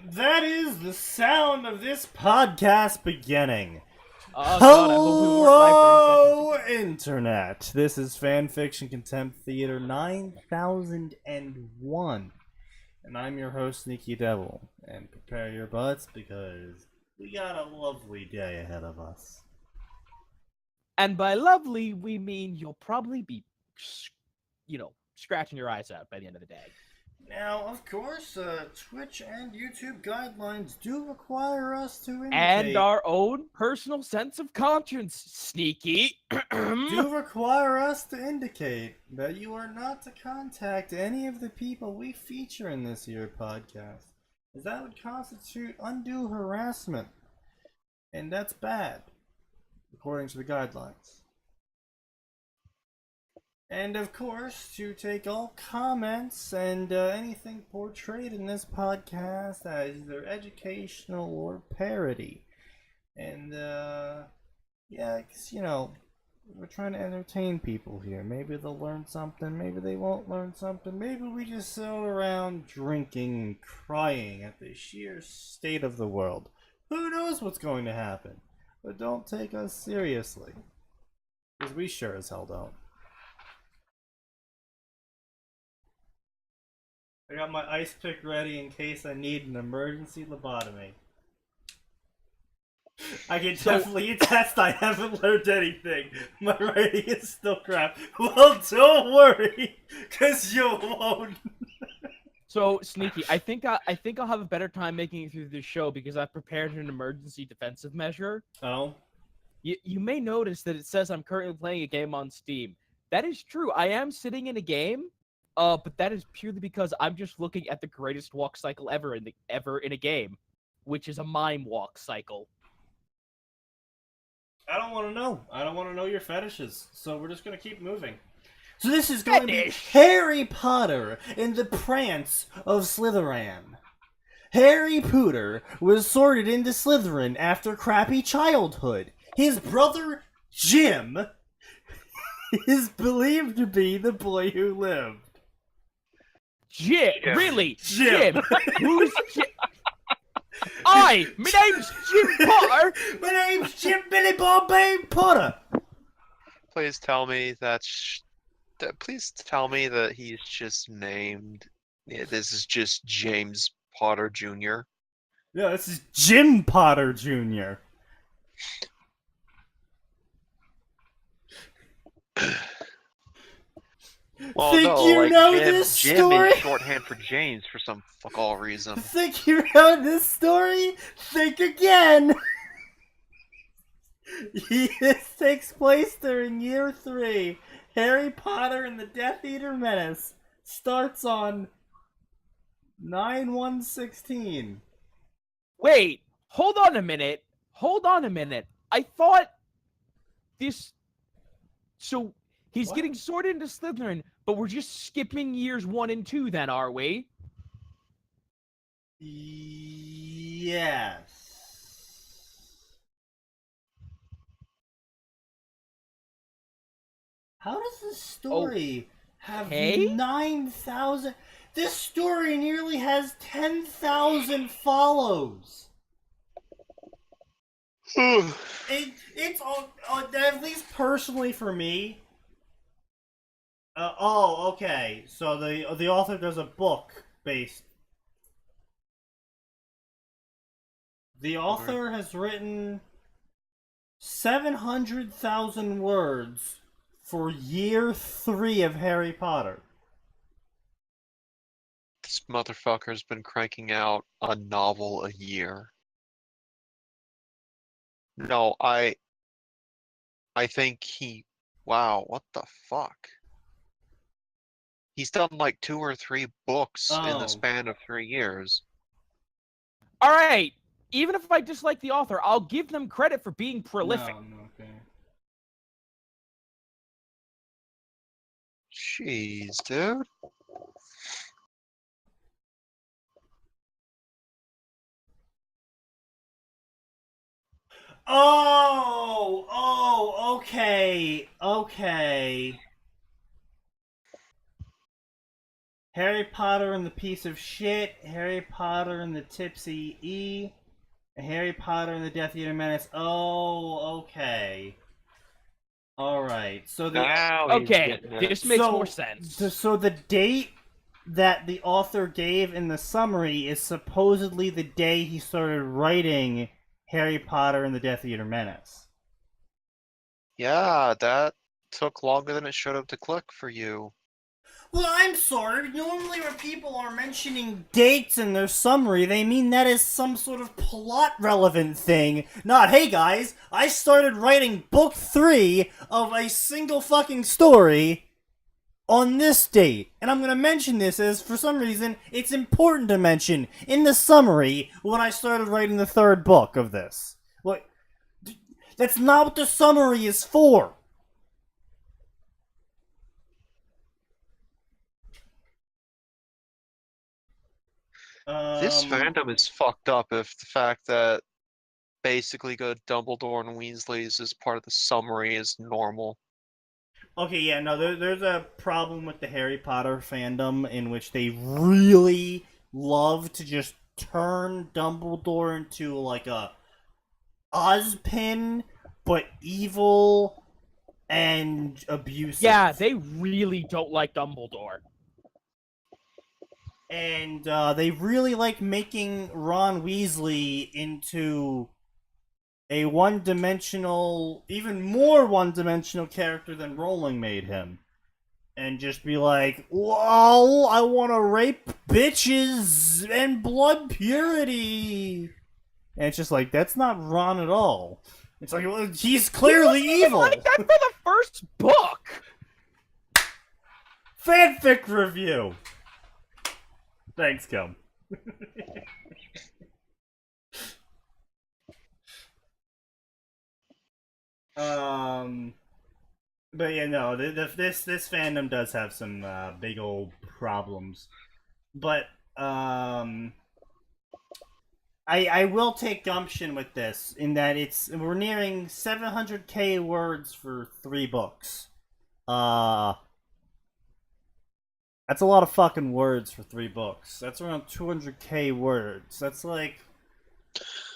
That is the sound of this podcast beginning. Oh God, I hope we weren't Hello, Internet. This is Fanfiction Contempt Theater 9001. And I'm your host, SneakyDevil. And prepare your butts because we got a lovely day ahead of us. And by lovely, we mean you'll probably be, scratching your eyes out by the end of the day. Now, of course, Twitch and YouTube guidelines do require us to indicate... And our own personal sense of conscience, Sneaky. do require us to indicate that you are not to contact any of the people we feature in this here podcast, as that would constitute undue harassment, and that's bad, according to the guidelines. And of course, to take all comments and anything portrayed in this podcast as either educational or parody. And, yeah, because, we're trying to entertain people here. Maybe they'll learn something, maybe they won't learn something. Maybe we just sit around drinking and crying at the sheer state of the world. Who knows what's going to happen? But don't take us seriously, because we sure as hell don't. I got my ice pick ready in case I need an emergency lobotomy. I can definitely attest I haven't learned anything. My writing is still crap. Well, don't worry, because you won't. So, Sneaky, I think I'll have a better time making it through this show because I've prepared an emergency defensive measure. Oh? You may notice that it says I'm currently playing a game on Steam. That is true. I am sitting in a game. But that is purely because I'm just looking at the greatest walk cycle ever in a game, which is a mime walk cycle. I don't want to know. I don't want to know your fetishes. So we're just going to keep moving. So this is going to be Harry Potter and the Prance of Slytherin. Harry Potter was sorted into Slytherin after crappy childhood. His brother, Jim, is believed to be the boy who lived. Jim? Really? Jim. Who's Jim? My name's Jim Potter! My name's Jim Billy Bob Babe Potter! Please tell me that he's just named... Yeah, this is just James Potter Jr. Yeah, this is Jim Potter Jr. Well, Think no, you like know Jim, this Jim story? is shorthand for James for some fuck all reason. Think you know this story? Think again! This takes place during year 3. Harry Potter and the Death Eater Menace starts on 9/1/16. Wait, hold on a minute. I thought this... So... He's What? getting sorted into Slytherin, but we're just skipping years 1 and 2 then, are we? Yes. How does this story have 9,000? This story nearly has 10,000 follows. It's all, at least personally for me. Okay. So the author does a book based. The author has written 700,000 words for year 3 of Harry Potter. This motherfucker's been cranking out a novel a year. No, I think he... Wow, what the fuck? He's done like 2 or 3 books in the span of 3 years. Alright, even if I dislike the author, I'll give them credit for being prolific. No, okay. Jeez, dude. Okay. Harry Potter and the Piece of Shit, Harry Potter and the Tipsy E, Harry Potter and the Death Eater Menace. Oh, okay. Alright, so the... Now he's Okay, getting it. this makes more sense. So the date that the author gave in the summary is supposedly the day he started writing Harry Potter and the Death Eater Menace. Yeah, that took longer than it should have to click for you. Well, I'm sorry. Normally when people are mentioning dates in their summary, they mean that is some sort of plot-relevant thing. Not, hey guys, I started writing book 3 of a single fucking story on this date. And I'm gonna mention this as, for some reason, it's important to mention in the summary when I started writing the 3rd book of this. What? That's not what the summary is for. This fandom is fucked up if the fact that basically good Dumbledore and Weasley's is part of the summary is normal. Okay, yeah, no, there's a problem with the Harry Potter fandom in which they really love to just turn Dumbledore into like a Ozpin, but evil and abusive. Yeah, they really don't like Dumbledore. And they really like making Ron Weasley into a one-dimensional, even more one-dimensional character than Rowling made him. And just be like, well, I want to rape bitches and blood purity. And it's just like, that's not Ron at all. It's like, well, he's clearly evil. Like that for the first book. Fanfic review. Thanks, Cum. But yeah, no, this fandom does have some big old problems. But I will take gumption with this in that we're nearing 700k words for 3 books. That's a lot of fucking words for 3 books. That's around 200k words. That's like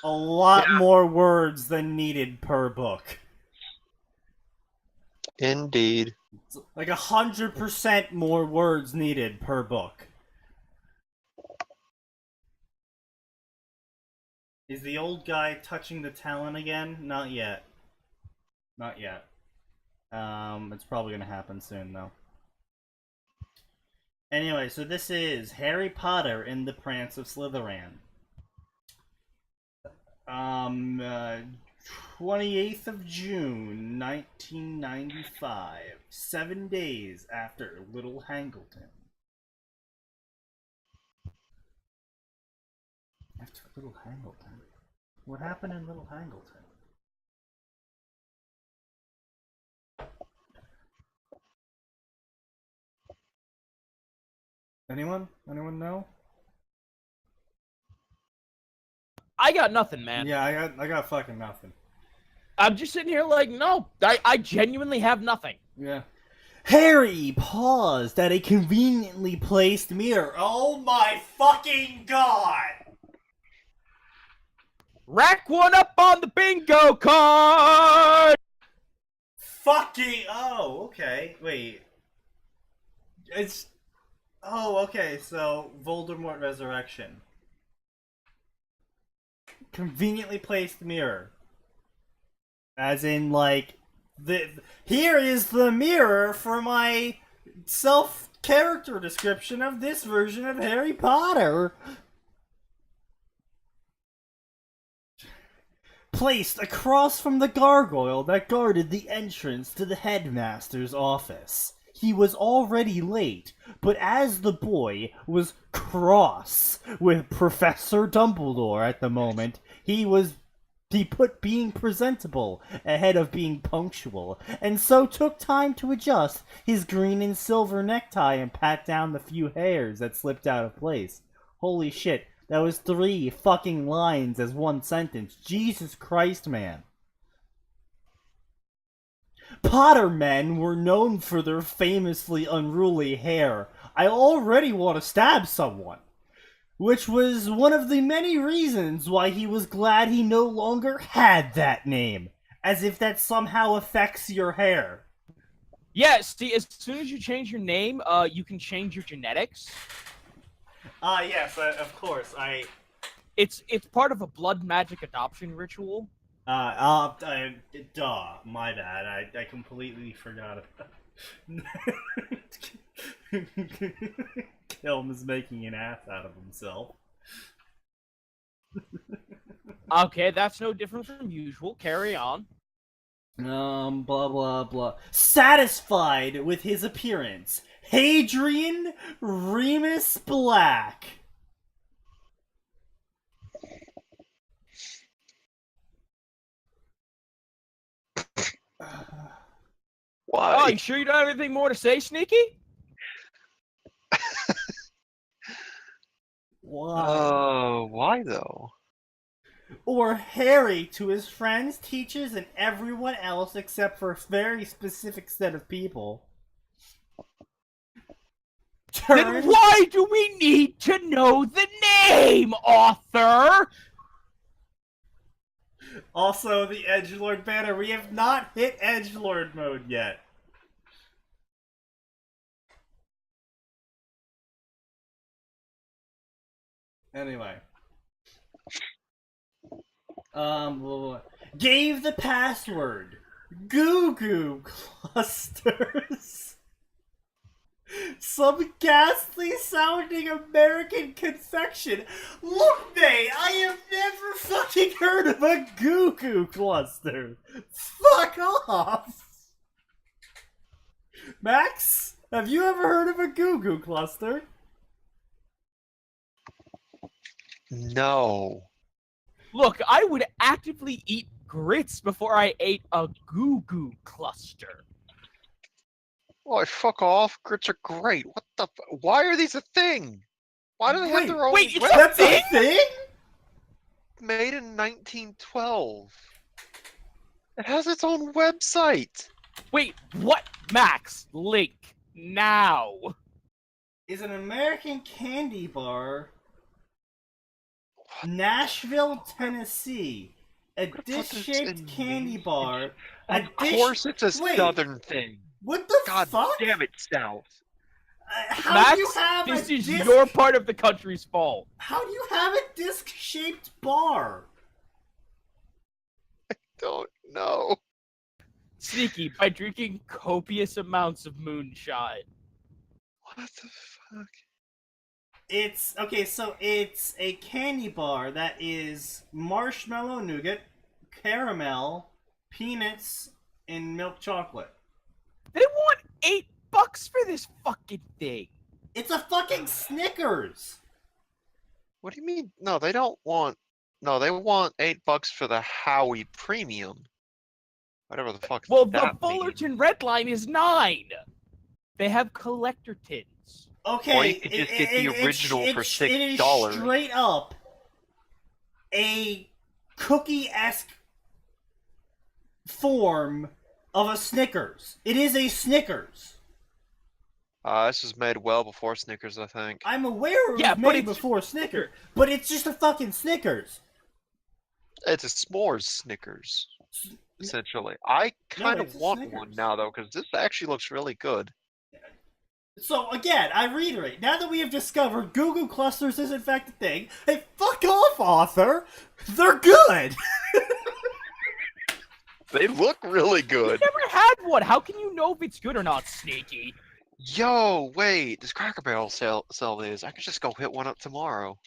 a lot more words than needed per book. Indeed. It's like 100% more words needed per book. Is the old guy touching the talon again? Not yet. Not yet. It's probably gonna happen soon though. Anyway, so this is Harry Potter and the Prince of Slytherin. 28th of June, 1995. 7 days after Little Hangleton. After Little Hangleton? What happened in Little Hangleton? Anyone? Anyone know? I got nothing, man. Yeah, I got fucking nothing. I'm just sitting here like, no, I genuinely have nothing. Yeah. Harry paused at a conveniently placed mirror. Oh my fucking god! Rack one up on the bingo card! Fucking... Oh, okay. Wait. It's... Oh, okay, so Voldemort Resurrection. Conveniently placed mirror. As in, like, here is the mirror for my self-character description of this version of Harry Potter. Placed across from the gargoyle that guarded the entrance to the headmaster's office. He was already late, but as the boy was cross with Professor Dumbledore at the moment, he put being presentable ahead of being punctual, and so took time to adjust his green and silver necktie and pat down the few hairs that slipped out of place. Holy shit, that was 3 fucking lines as one sentence. Jesus Christ, man. Potter men were known for their famously unruly hair, I already want to stab someone. Which was one of the many reasons why he was glad he no longer had that name. As if that somehow affects your hair. Yeah, see, as soon as you change your name, you can change your genetics. Yes, of course. It's part of a blood magic adoption ritual. Duh, my bad. I completely forgot about Kelm is making an ass out of himself. Okay, that's no different from usual. Carry on. Blah blah blah. Satisfied with his appearance, Hadrian Remus Black. Why? Oh, you sure you don't have anything more to say, Sneaky? Why? Why though? Or Harry to his friends, teachers, and everyone else except for a very specific set of people. Then why do we need to know the name, author? Also, the Edgelord banner. We have not hit Edgelord mode yet. Anyway. Gave the password. Goo Goo Clusters. Some ghastly sounding American confection. Look, mate, I have never fucking heard of a Goo Goo Cluster. Fuck off. Max, have you ever heard of a Goo Goo Cluster? No. Look, I would actively eat grits before I ate a Goo Goo Cluster. Oh, fuck off. Grits are great. What the? Why are these a thing? Why do they have their own? Wait, it's That's a a thing? Made in 1912. It has its own website. Wait, what? Max, link now. Is an American candy bar, Nashville, Tennessee. A dish-shaped candy bar. Of course, it's a Wait, southern thing. what the God fuck? damn it, South. How Max, do you have this a is disc... your part of the country's fault. How do you have a disc-shaped bar? Don't know. Sneaky, by drinking copious amounts of moonshine. What the fuck? It's okay, so it's a candy bar that is marshmallow nougat, caramel, peanuts, and milk chocolate. They want $8 for this fucking thing. It's a fucking Snickers. What do you mean? No, they don't want. No, they want $8 for the Howie Premium. Whatever the fuck. Well, the that Fullerton means. Red Line is $9. They have collector tins. Okay, Or you could just get the original for $6. It is straight up a cookie-esque form of a Snickers. It is a Snickers. This was made well before Snickers, I think. I'm aware it was Yeah, but made it's- before Snickers, but it's just a fucking Snickers. It's a s'mores Snickers, essentially. I kind it's of a want Snickers. one now, though, because this actually looks really good. So again, I reiterate, now that we have discovered Goo Goo Clusters is in fact a thing, hey, fuck off, author! They're good! They look really good. Never had one. How can you know if it's good or not, Sneaky? Yo, wait, does Cracker Barrel sell these? I could just go hit one up tomorrow.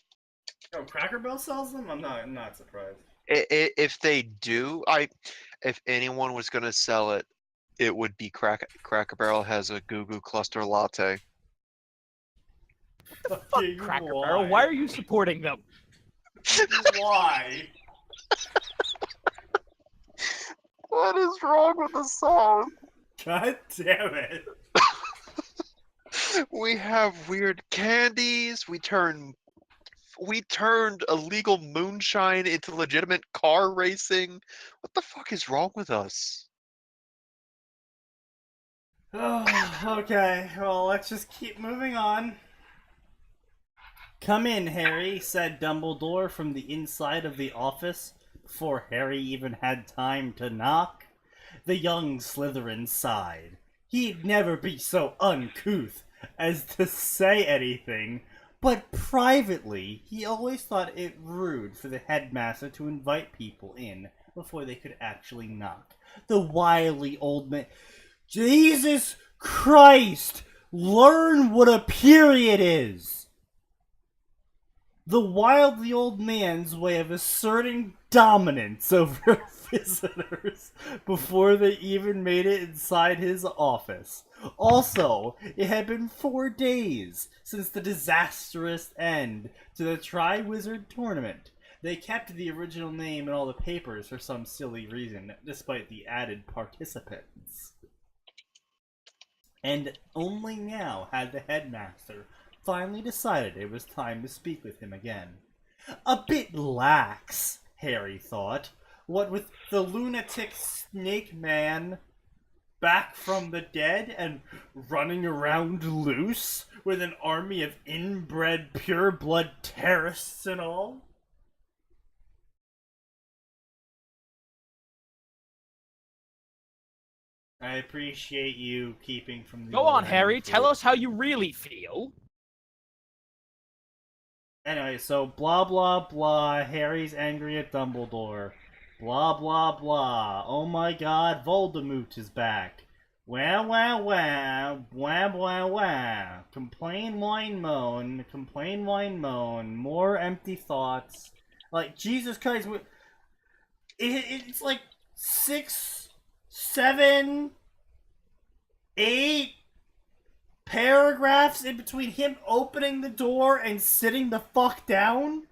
Oh, Cracker Barrel sells them? I'm not surprised. If they do, if anyone was gonna sell it, it would be Cracker Barrel has a Goo Goo Cluster Latte. Fuck Fucking Cracker why? Barrel. Why are you supporting them? Why? What is wrong with the song? God damn it. We have weird candies. We turned illegal moonshine into legitimate car racing. What the fuck is wrong with us? Oh, okay, well, let's just keep moving on. Come in, Harry, said Dumbledore from the inside of the office before Harry even had time to knock. The young Slytherin sighed. He'd never be so uncouth as to say anything, but privately he always thought it rude for the headmaster to invite people in before they could actually knock. The wily old man... Jesus Christ! Learn what a period is! The wildly old man's way of asserting dominance over visitors before they even made it inside his office. Also, it had been 4 days since the disastrous end to the Triwizard Tournament. They kept the original name in all the papers for some silly reason, despite the added participants. And only now had the headmaster finally decided it was time to speak with him again. A bit lax, Harry thought. What with the lunatic snake man back from the dead and running around loose with an army of inbred pure-blood terrorists and all. I appreciate you keeping from the... Go on, Harry. Tell us how you really feel. Anyway, so blah blah blah, Harry's angry at Dumbledore. Blah blah blah, oh my god, Voldemort is back. Wah wah wah, wah wah wah. Complain, whine, moan, more empty thoughts. Like, Jesus Christ, it's like 6, 7, 8 paragraphs in between him opening the door and sitting the fuck down?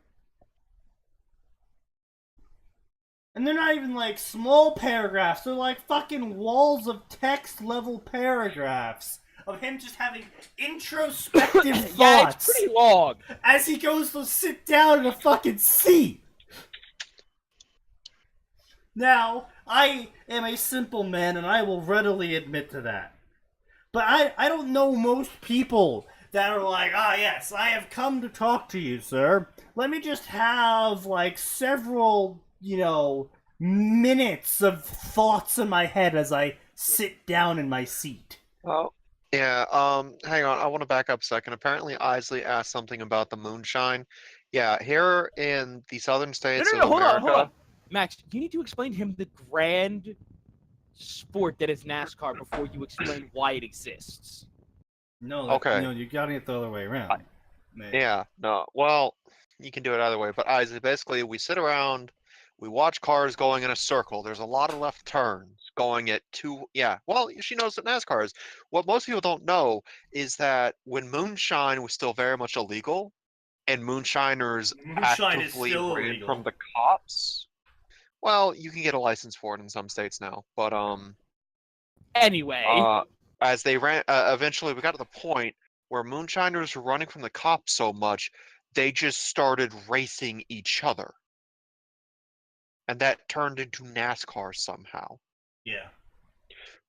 And they're not even like small paragraphs, they're like fucking walls of text level paragraphs of him just having introspective thoughts. Yeah, it's pretty long. As he goes to sit down in a fucking seat. Now, I am a simple man and I will readily admit to that. But I don't know most people that are like, ah, yes, I have come to talk to you, sir. Let me just have, like, several, minutes of thoughts in my head as I sit down in my seat. Oh. Yeah, hang on, I want to back up a second. Apparently Isley asked something about the moonshine. Yeah, here in the southern states No, of hold America... on. Max, you need to explain to him the grand sport that is NASCAR before you explain why it exists. No, Okay. You got it the other way around. Yeah, no, well, you can do it either way, but Isley, basically, we sit around, we watch cars going in a circle. There's a lot of left turns going at she knows what NASCAR is. What most people don't know is that when moonshine was still very much illegal, and moonshiners Moonshine is actively still ran illegal. from the cops, well, you can get a license for it in some states now, but Anyway. as they ran, eventually we got to the point where moonshiners were running from the cops so much, they just started racing each other. And that turned into NASCAR somehow. Yeah.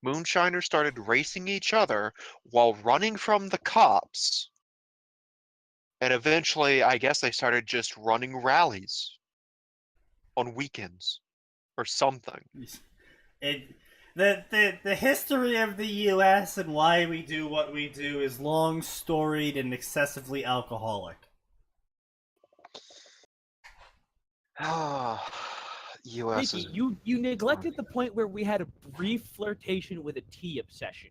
Moonshiners started racing each other while running from the cops. And eventually, I guess they started just running rallies on weekends or something. The history of the U.S. and why we do what we do is long storied and excessively alcoholic. U.S. Mickey, you neglected the point where we had a brief flirtation with a tea obsession.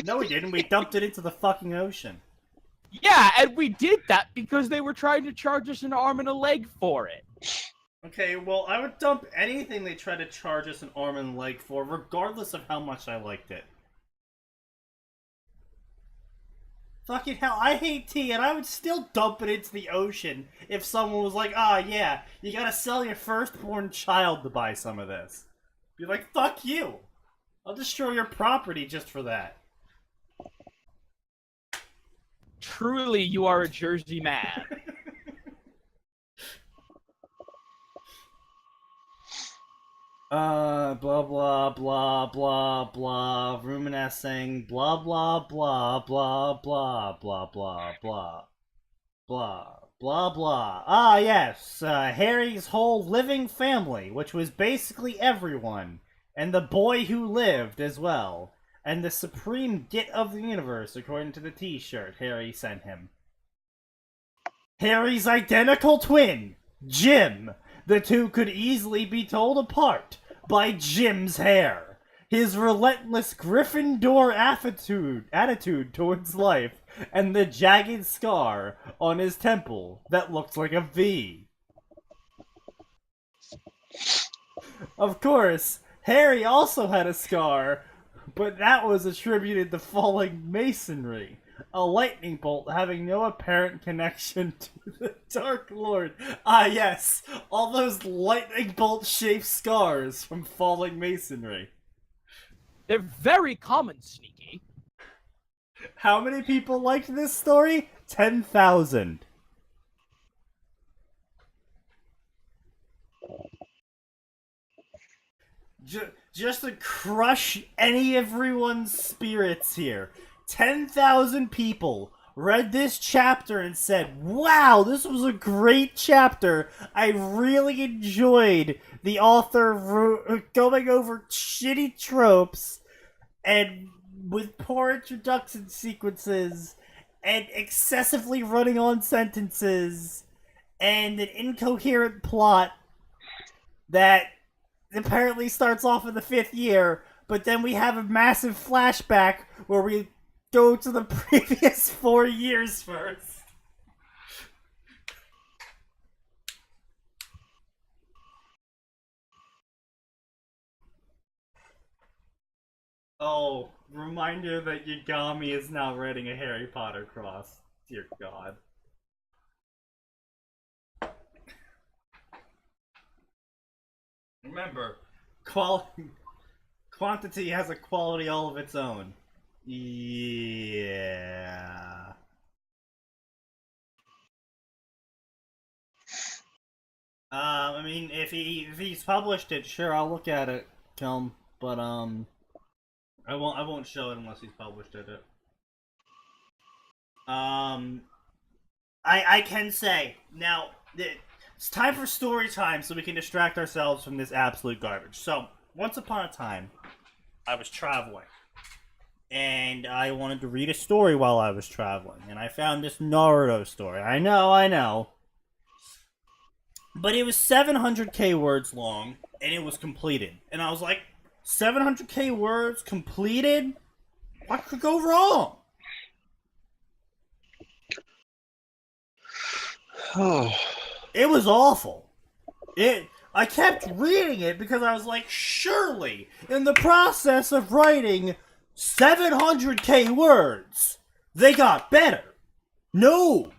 No, we didn't. We dumped it into the fucking ocean. Yeah, and we did that because they were trying to charge us an arm and a leg for it. Okay, well, I would dump anything they try to charge us an arm and leg for, regardless of how much I liked it. Fucking hell, I hate tea, and I would still dump it into the ocean if someone was like, ah, yeah, you gotta sell your firstborn child to buy some of this. Be like, fuck you! I'll destroy your property just for that. Truly, you are a Jersey man. Blah blah blah blah blah, reminiscing, blah blah blah blah blah blah blah blah blah blah blah. Ah yes, Harry's whole living family, which was basically everyone, and the boy who lived as well, and the supreme git of the universe, according to the T-shirt Harry sent him. Harry's identical twin, Jim. The two could easily be told apart by Jim's hair, his relentless Gryffindor attitude towards life, and the jagged scar on his temple that looks like a V. Of course, Harry also had a scar, but that was attributed to falling masonry. A lightning bolt having no apparent connection to the Dark Lord. Ah, yes, all those lightning bolt shaped scars from falling masonry. They're very common, Sneaky. How many people liked this story? 10,000. Just to crush everyone's spirits here. 10,000 people read this chapter and said, wow, this was a great chapter. I really enjoyed the author going over shitty tropes and with poor introduction sequences and excessively running on sentences and an incoherent plot that apparently starts off in the 5th year, but then we have a massive flashback where we go to the previous 4 years first. Oh, reminder that Yagami is now writing a Harry Potter cross. Dear God. Remember, quantity has a quality all of its own. Yeah. I mean, if he's published it, sure, I'll look at it, Kelm. But I won't show it unless he's published it. I can say now it's time for story time, so we can distract ourselves from this absolute garbage. So once upon a time, I was traveling. And I wanted to read a story while I was traveling. And I found this Naruto story. I know. But it was 700k words long, and it was completed. And I was like, 700k words completed? What could go wrong? It was awful. I kept reading it because I was like, surely, in the process of writing 700k words, they got better. No.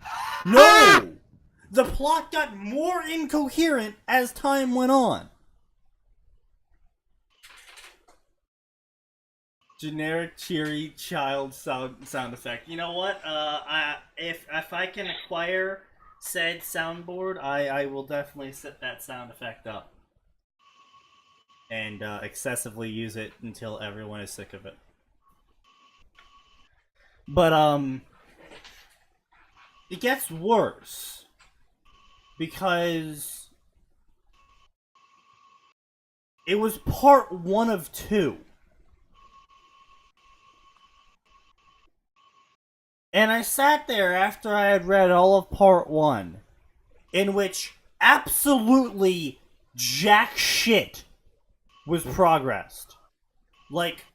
The plot got more incoherent as time went on. Generic cheery child sound effect. You know what? If I can acquire said soundboard, I will definitely set that sound effect up and excessively use it until everyone is sick of it. But it gets worse because it was part 1 of 2. And I sat there after I had read all of part 1, in which absolutely jack shit was progressed. Like,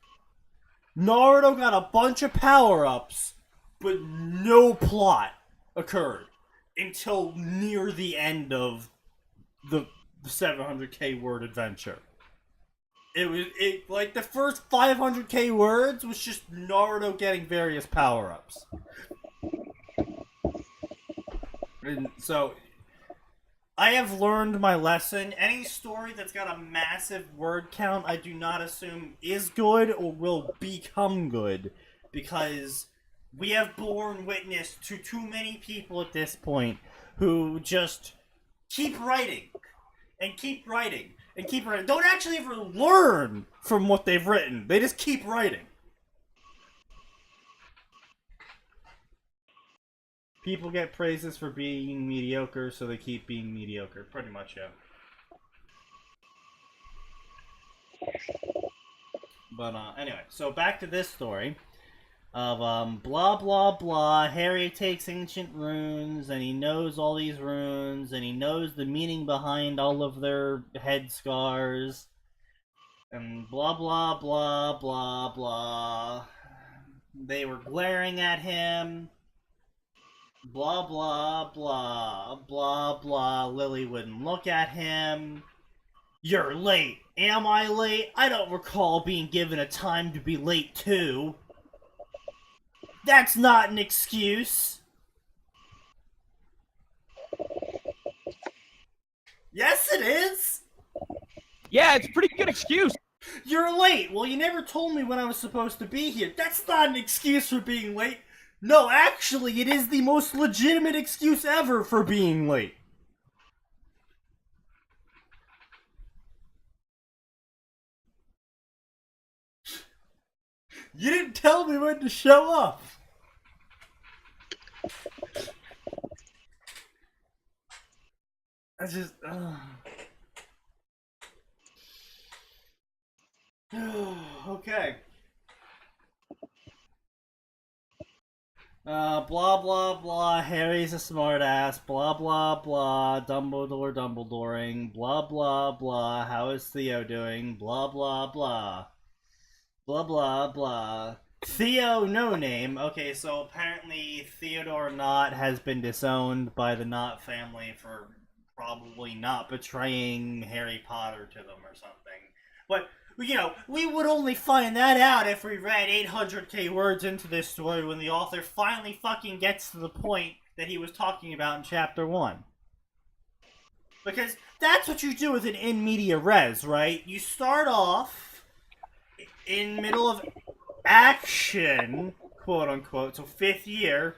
Naruto got a bunch of power-ups, but no plot occurred until near the end of the 700k word adventure. It like the first 500k words was just Naruto getting various power-ups. And so I have learned my lesson. Any story that's got a massive word count, I do not assume is good or will become good, because we have borne witness to too many people at this point who just keep writing and keep writing. And keep writing. Don't actually ever learn from what they've written. They just keep writing. People get praises for being mediocre, so they keep being mediocre. Pretty much, yeah. But, anyway. So, back to this story. Of, blah, blah, blah. Harry takes ancient runes, and he knows all these runes, and he knows the meaning behind all of their head scars. And blah, blah, blah, blah, blah. They were glaring at him. Blah, blah, blah, blah, blah. Lily wouldn't look at him. You're late. Am I late? I don't recall being given a time to be late, too. That's not an excuse. Yes, it is. Yeah, it's a pretty good excuse. You're late. Well, you never told me when I was supposed to be here. That's not an excuse for being late. No, actually, it is the most legitimate excuse ever for being late. You didn't tell me when to show up. I just... Okay. Blah, blah, blah, Harry's a smartass, blah, blah, blah, Dumbledoring, blah, blah, blah, how is Theo doing, blah, blah, blah, blah, blah, blah. Theo No Name, okay, so apparently Theodore Knott has been disowned by the Knott family for probably not betraying Harry Potter to them or something. But, you know, we would only find that out if we read 800k words into this story when the author finally fucking gets to the point that he was talking about in chapter 1. Because that's what you do with an in media res, right? You start off in middle of action, quote unquote, so 5th year,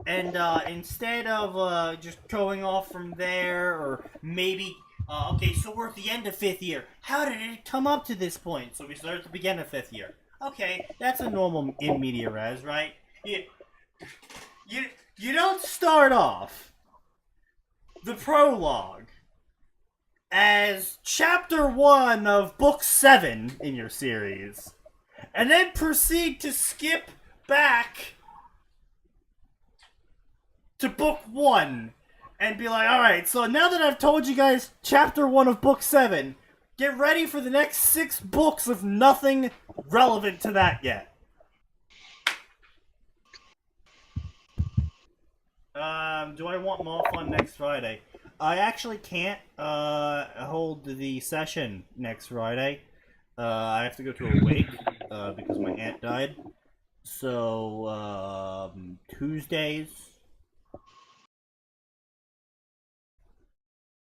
and instead of just going off from there, or maybe... okay, so we're at the end of 5th year. How did it come up to this point? So we start at the beginning of 5th year. Okay, that's a normal in media res, right? You don't start off the prologue as chapter 1 of book 7 in your series, and then proceed to skip back to book 1. And be like, alright, so now that I've told you guys chapter 1 of book 7, get ready for the next 6 books of nothing relevant to that yet. Do I want more fun next Friday? I actually can't hold the session next Friday. I have to go to a wake because my aunt died. So, Tuesdays...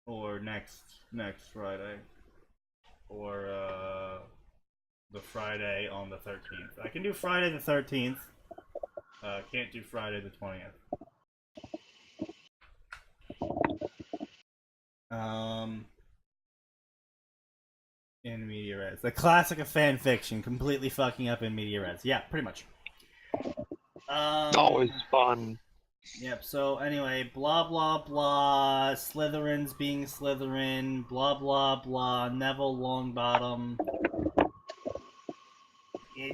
or next Friday, or the Friday on the 13th. I can do Friday the 13th. Can't do Friday the 20th. In media res, the classic of fan fiction, completely fucking up in media res. Yeah, pretty much. Always fun. Yep, so anyway, blah blah blah, Slytherins being Slytherin, blah blah blah, Neville Longbottom.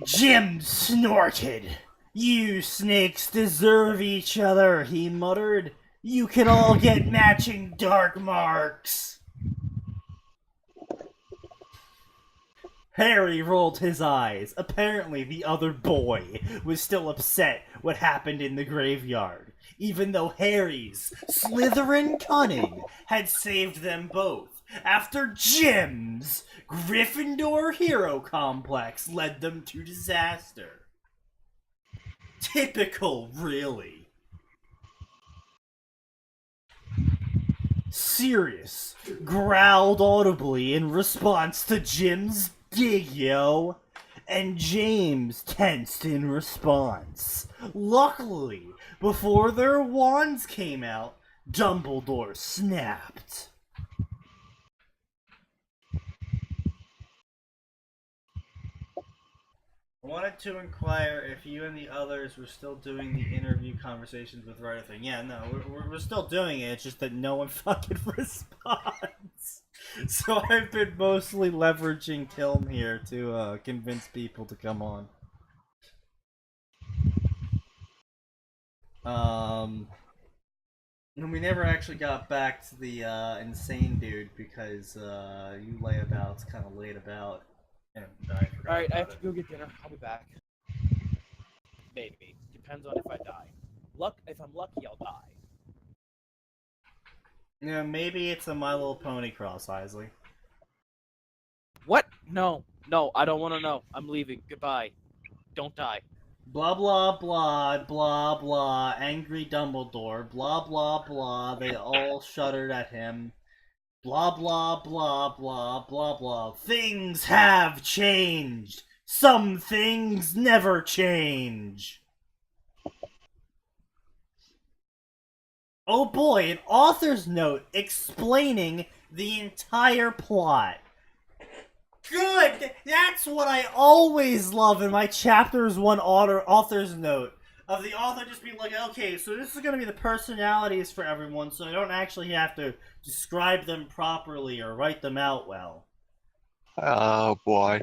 Jim snorted. You snakes deserve each other, he muttered. You can all get matching dark marks. Harry rolled his eyes. Apparently the other boy was still upset what happened in the graveyard, even though Harry's Slytherin cunning had saved them both, after Jim's Gryffindor hero complex led them to disaster. Typical, really. Sirius growled audibly in response to Jim's dig, yo, and James tensed in response. Luckily, before their wands came out, Dumbledore snapped. I wanted to inquire if you and the others were still doing the interview conversations with writer thing. Yeah, no, we're still doing it. It's just that no one fucking responds. So I've been mostly leveraging Kilm here to convince people to come on. And we never actually got back to the insane dude because you layabouts kind of laid about, and I forgot. Alright, I have about to it. go get dinner. I'll be back. Maybe. Depends on if I die. If I'm lucky, I'll die. Yeah, maybe it's a My Little Pony cross, Isley. What? No. No, I don't want to know. I'm leaving. Goodbye. Don't die. Blah blah blah blah blah. Angry Dumbledore. Blah blah blah. They all shuddered at him. Blah blah blah blah blah blah. Things have changed. Some things never change. Oh boy, an author's note explaining the entire plot. Good! That's what I always love in my chapters 1 author's note. Of the author just being like, okay, so this is going to be the personalities for everyone, so I don't actually have to describe them properly or write them out well. Oh boy.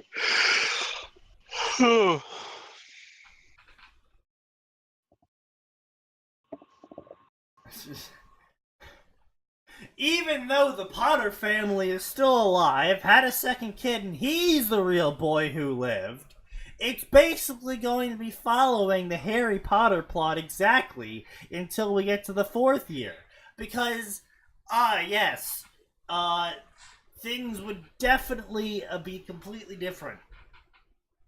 Even though the Potter family is still alive, had a second kid, and he's the real boy who lived, it's basically going to be following the Harry Potter plot exactly until we get to the 4th year. Because, yes, things would definitely be completely different.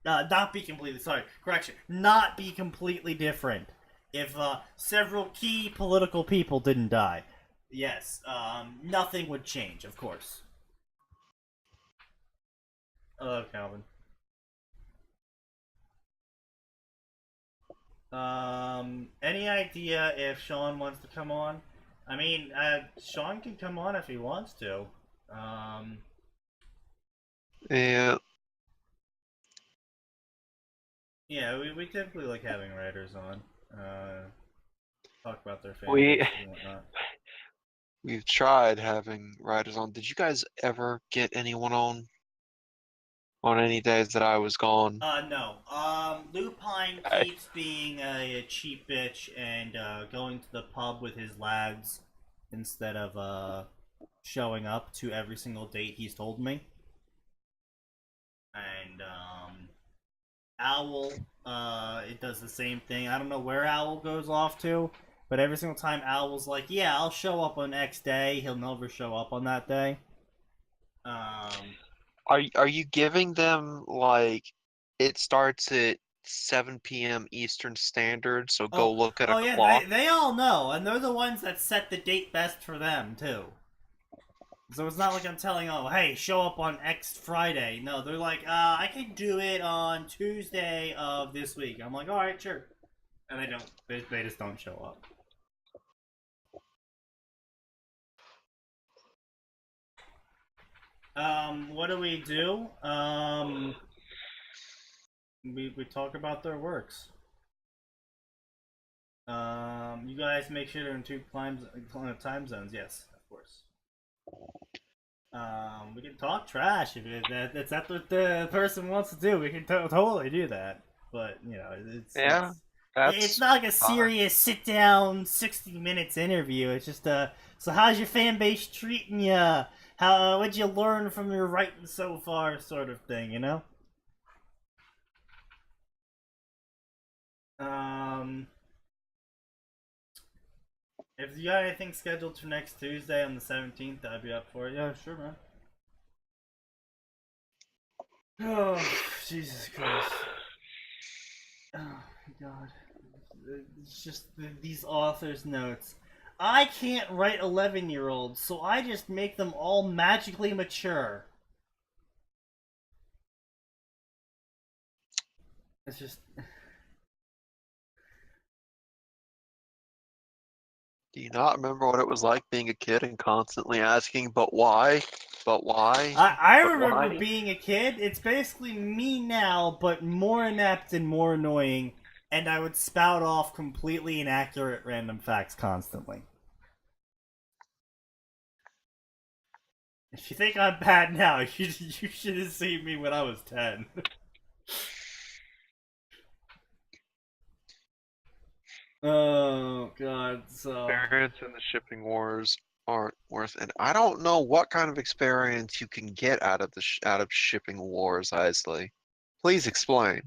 Not be completely, sorry, correction, not be completely different if several key political people didn't die. Yes, nothing would change, of course. Hello, Calvin. Any idea if Sean wants to come on? I mean, Sean can come on if he wants to. Yeah. Yeah, we typically like having writers on. Talk about their We- families and whatnot. We've tried having writers on. Did you guys ever get anyone on any days that I was gone? No. Lupine keeps being a cheap bitch and going to the pub with his lads instead of showing up to every single date he's told me. And Owl, it does the same thing. I don't know where Owl goes off to, but every single time Owl's like, "Yeah, I'll show up on X day," he'll never show up on that day. Are you giving them like it starts at 7 p.m. Eastern Standard, so go look at a yeah, clock? they all know, and they're the ones that set the date best for them too. So it's not like I'm telling, oh, hey, show up on X Friday. No, they're like, I can do it on Tuesday of this week. I'm like, all right, sure. And they don't. They just don't show up. What do? We talk about their works. You guys make sure they're in 2 time zones. Yes, of course. We can talk trash if that's what the person wants to do. We can totally do that. But you know, it's not like a serious sit down 60 minutes interview. It's just so how's your fan base treating you? What'd you learn from your writing so far, sort of thing, you know? If you got anything scheduled for next Tuesday on the 17th, I'd be up for it. Yeah, sure, man. Oh, Jesus Christ. Oh, my God. It's just these author's notes. I can't write 11-year-olds, so I just make them all magically mature. It's just... Do you not remember what it was like being a kid and constantly asking, but why? But why? I But remember why? being a kid. It's basically me now, but more inept and more annoying, and I would spout off completely inaccurate random facts constantly. If you think I'm bad now, you should have seen me when I was 10. Oh, God, so... Experience in the shipping wars aren't worth it. I don't know what kind of experience you can get out of out of shipping wars, Isley. Please explain.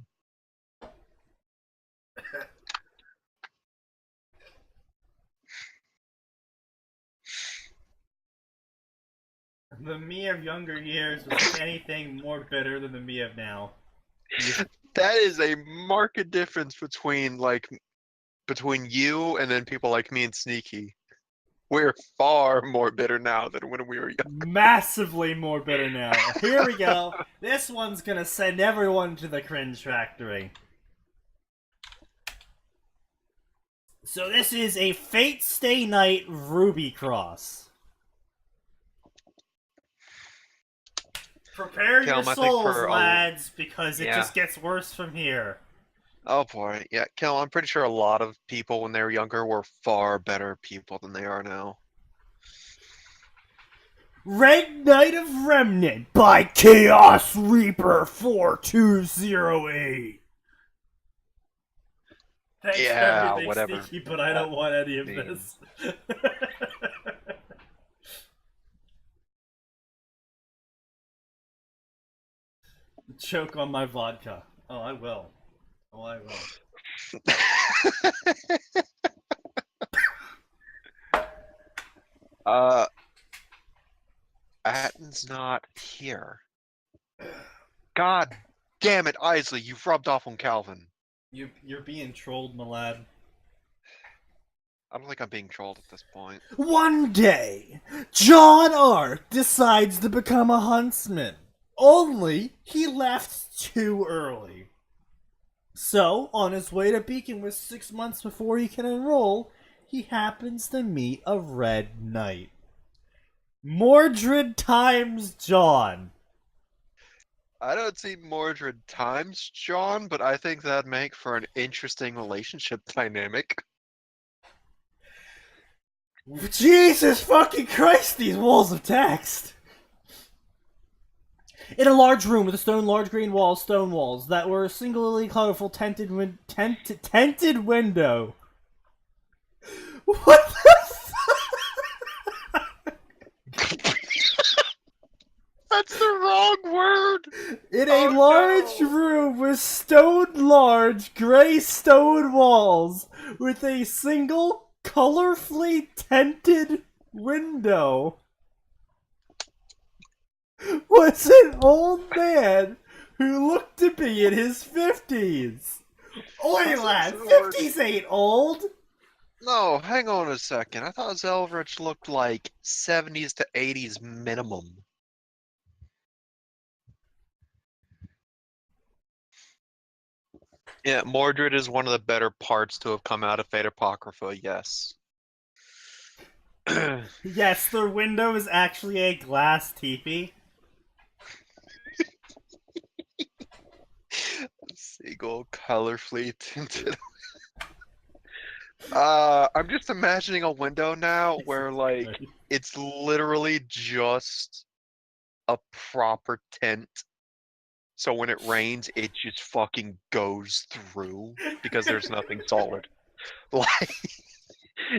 The me of younger years was anything more bitter than the me of now. That is a marked difference between you and then people like me and Sneaky. We're far more bitter now than when we were young. Massively more bitter now. Here we go. This one's gonna send everyone to the cringe factory. So this is a Fate Stay Night Ruby Cross. Prepare your souls, lads, because it just gets worse from here. Oh boy, yeah, Kel, I'm pretty sure a lot of people when they were younger were far better people than they are now. Red Knight of Remnant by Chaos Reaper 4208. Thanks for everything, whatever. Sneaky, but I don't want any of this. Choke on my vodka. Oh, I will. Oh, I will. Atin's not here. God damn it, Isley, you've rubbed off on Calvin. You're being trolled, my lad. I don't think I'm being trolled at this point. One day, John Ark decides to become a huntsman. Only he left too early. So, on his way to Beacon with 6 months before he can enroll, he happens to meet a Red Knight. Mordred times John. I don't see Mordred times John, but I think that'd make for an interesting relationship dynamic. Jesus fucking Christ, these walls of text! In a large room with large green walls, stone walls, that were a singularly colorful tented window. What the That's the wrong word! In a large room with large gray stone walls, with a single colorfully tinted window, was an old man who looked to be in his 50s. Oi, lad, 50s ain't old! No, hang on a second. I thought Zelrich looked like 70s to 80s minimum. Yeah, Mordred is one of the better parts to have come out of Fate Apocrypha, yes. Yes, their window is actually a glass teepee. Seagull colorfully tinted. I'm just imagining a window now where, like, it's literally just a proper tent. So when it rains, it just fucking goes through because there's nothing solid. Like,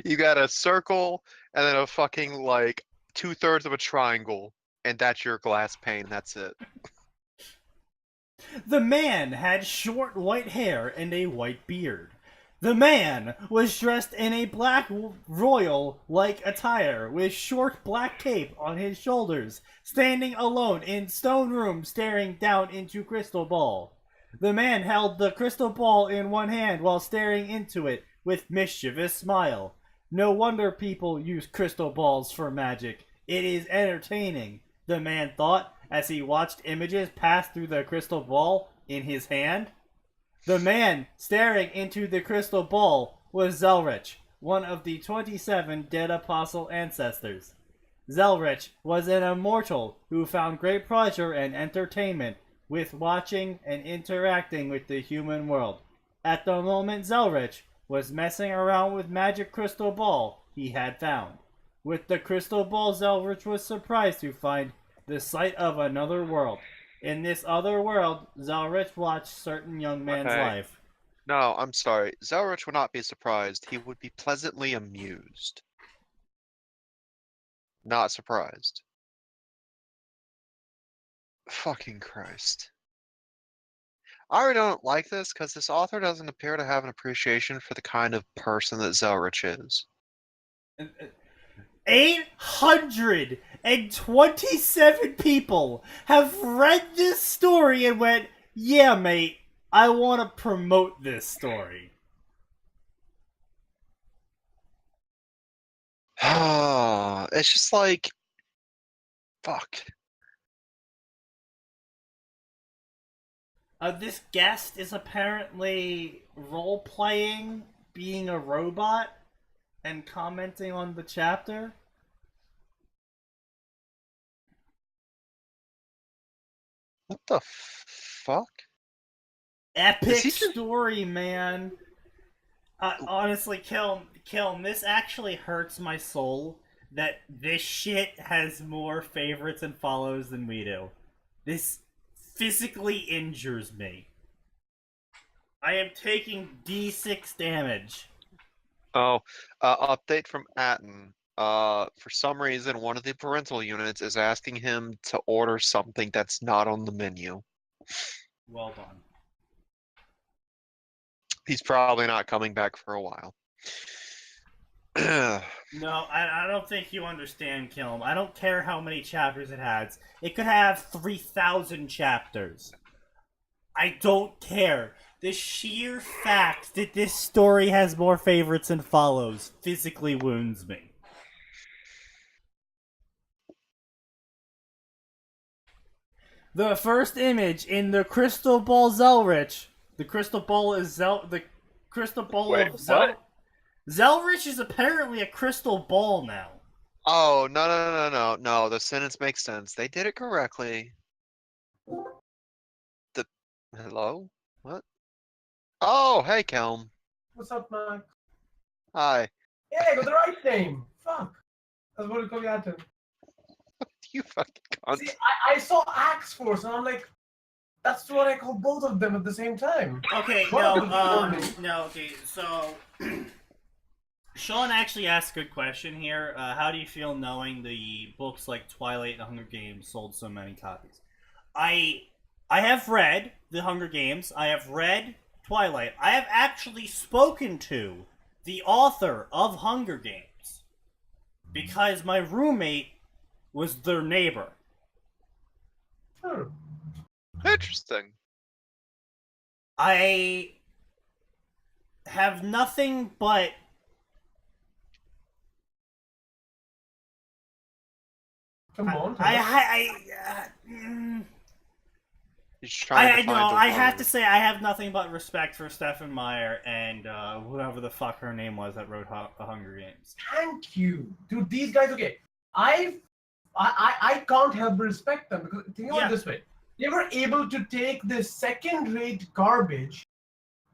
you got a circle and then a fucking, like, 2/3 of a triangle, and that's your glass pane. That's it. The man had short white hair and a white beard. The man was dressed in a black royal-like attire with short black cape on his shoulders, standing alone in stone room staring down into crystal ball. The man held the crystal ball in one hand while staring into it with mischievous smile. No wonder people use crystal balls for magic. It is entertaining, the man thought as he watched images pass through the crystal ball in his hand. The man staring into the crystal ball was Zelrich, one of the 27 dead apostle ancestors. Zelrich was an immortal who found great pleasure and entertainment with watching and interacting with the human world. At the moment, Zelrich was messing around with magic crystal ball he had found. With the crystal ball, Zelrich was surprised to find the sight of another world. In this other world, Zelrich watched certain young man's Okay. life. No, I'm sorry. Zelrich would not be surprised. He would be pleasantly amused. Not surprised. Fucking Christ. I already don't like this because this author doesn't appear to have an appreciation for the kind of person that Zelrich is. 827 people have read this story and went, yeah, mate, I want to promote this story. It's just like, fuck. This guest is apparently role-playing being a robot and commenting on the chapter. What the fuck? Epic Is he just- story, man. Honestly, Kilm, this actually hurts my soul that this shit has more favorites and follows than we do. This physically injures me. I am taking D6 damage. Oh, update from Atin. For some reason, one of the parental units is asking him to order something that's not on the menu. Well done. He's probably not coming back for a while. No, I don't think you understand, Kilm. I don't care how many chapters it has. It could have 3,000 chapters. I don't care. The sheer fact that this story has more favorites than follows physically wounds me. The first image in the Crystal Ball Zelrich. The Crystal Ball is the Crystal Ball Wait, of Zel. what? Zelrich is apparently a crystal ball now. Oh, no. The sentence makes sense. They did it correctly. Hello? What? Oh, hey, Kelm. What's up, man? Hi. Yeah, I got the right name. Fuck. That's what it called Atin. You fucking cunt. See, I saw Axe Force and I'm like, that's what I call both of them at the same time. Okay, What? okay, so Sean actually asked a good question here. How do you feel knowing the books like Twilight and Hunger Games sold so many copies? I have read the Hunger Games. I have read Twilight. I have actually spoken to the author of Hunger Games because my roommate was their neighbor. Hmm. Interesting. I have nothing but Come on. He's trying to I find know. the I have word. to say I have nothing but respect for Stephen Meyer and whoever the fuck her name was that wrote Hunger Games. Thank you. Dude, these guys, okay. I can't help but respect them because think about it this way. They were able to take this second-rate garbage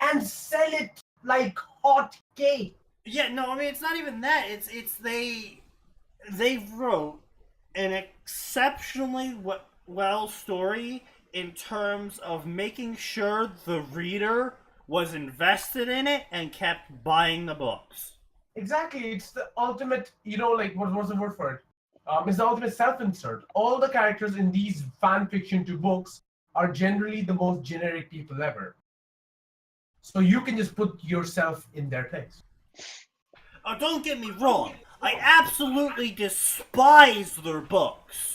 and sell it like hot cake. Yeah, no, I mean it's not even that. It's they wrote an exceptionally well story in terms of making sure the reader was invested in it and kept buying the books. Exactly. It's the ultimate, like, what's the word for it? It's the ultimate self-insert. All the characters in these fan fiction to books are generally the most generic people ever. So you can just put yourself in their place. Oh, don't get me wrong. I absolutely despise their books.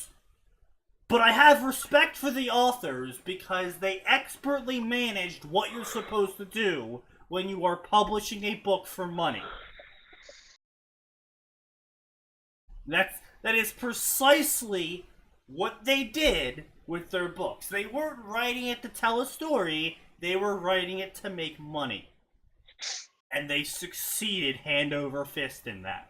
But I have respect for the authors because they expertly managed what you're supposed to do when you are publishing a book for money. That is precisely what they did with their books. They weren't writing it to tell a story, they were writing it to make money. And they succeeded hand over fist in that.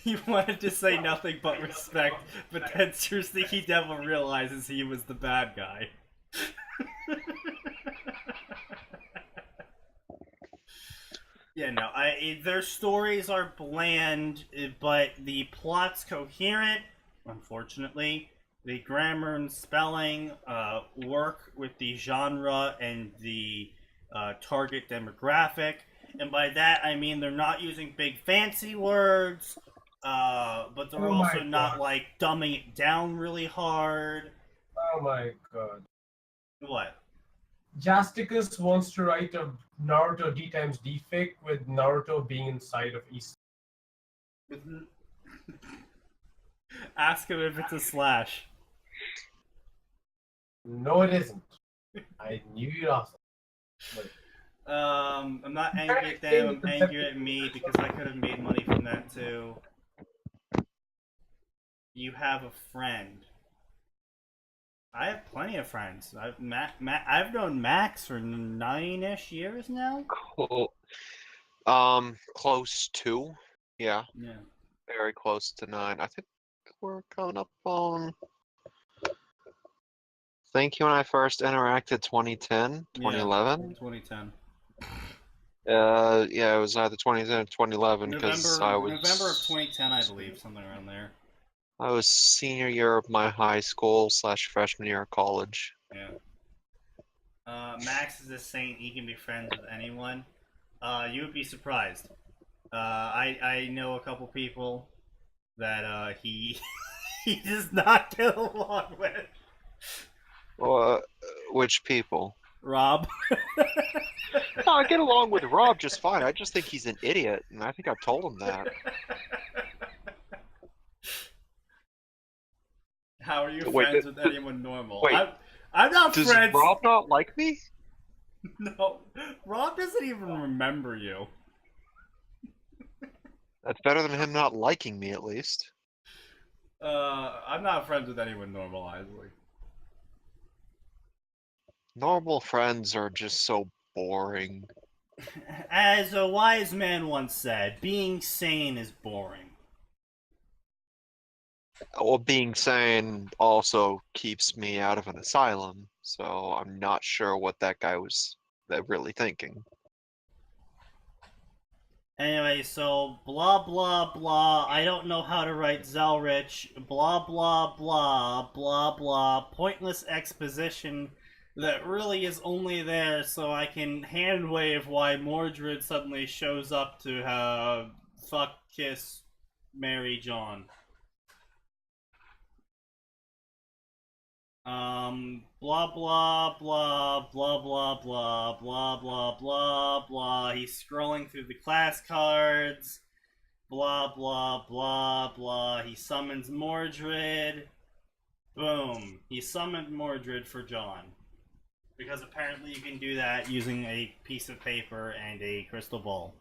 He wanted to say nothing but respect, but then Sir Sneaky Devil realizes he was the bad guy. Yeah, no, their stories are bland, but the plot's coherent, unfortunately. The grammar and spelling work with the genre and the target demographic. And by that, I mean they're not using big fancy words, but they're Oh my also not, God. like, dumbing it down really hard. Oh my god. What? Jasticus wants to write a Naruto D times D fic with Naruto being inside of East. Ask him if it's a slash. No, it isn't. I knew you'd ask. But I'm not angry at them, I'm angry at me because I could have made money from that too. You have a friend. I have plenty of friends. I've known Max for 9-ish years now. Cool. Close to. Yeah, Yeah. very close to 9. I think we're coming up on. I think you and I first interacted 2010, 2011. 2010. Yeah, it was either 2010 or 2011 because November of 2010, I believe, something around there. I was senior year of my high school / freshman year of college. Yeah. Max is a saint. He can be friends with anyone. You would be surprised. I know a couple people that he he does not get along with. Which people? Rob. No, I get along with Rob just fine. I just think he's an idiot, and I think I've told him that. How are you Wait, friends with anyone normal? wait, I'm not Does friends. Rob not like me? No, Rob doesn't even remember you. That's better than him not liking me, at least. I'm not friends with anyone normal, Isley. Normal friends are just so boring. As a wise man once said, being sane is boring. Well, being sane also keeps me out of an asylum, so I'm not sure what that guy was really thinking. Anyway, so blah blah blah. I don't know how to write Zelrich. Blah blah blah blah blah. Pointless exposition that really is only there so I can hand wave why Mordred suddenly shows up to fuck, kiss, marry John. Blah blah blah blah blah blah blah blah blah blah. He's scrolling through the class cards. Blah blah blah blah. He summons Mordred. Boom. He summoned Mordred for John. Because apparently you can do that using a piece of paper and a crystal ball.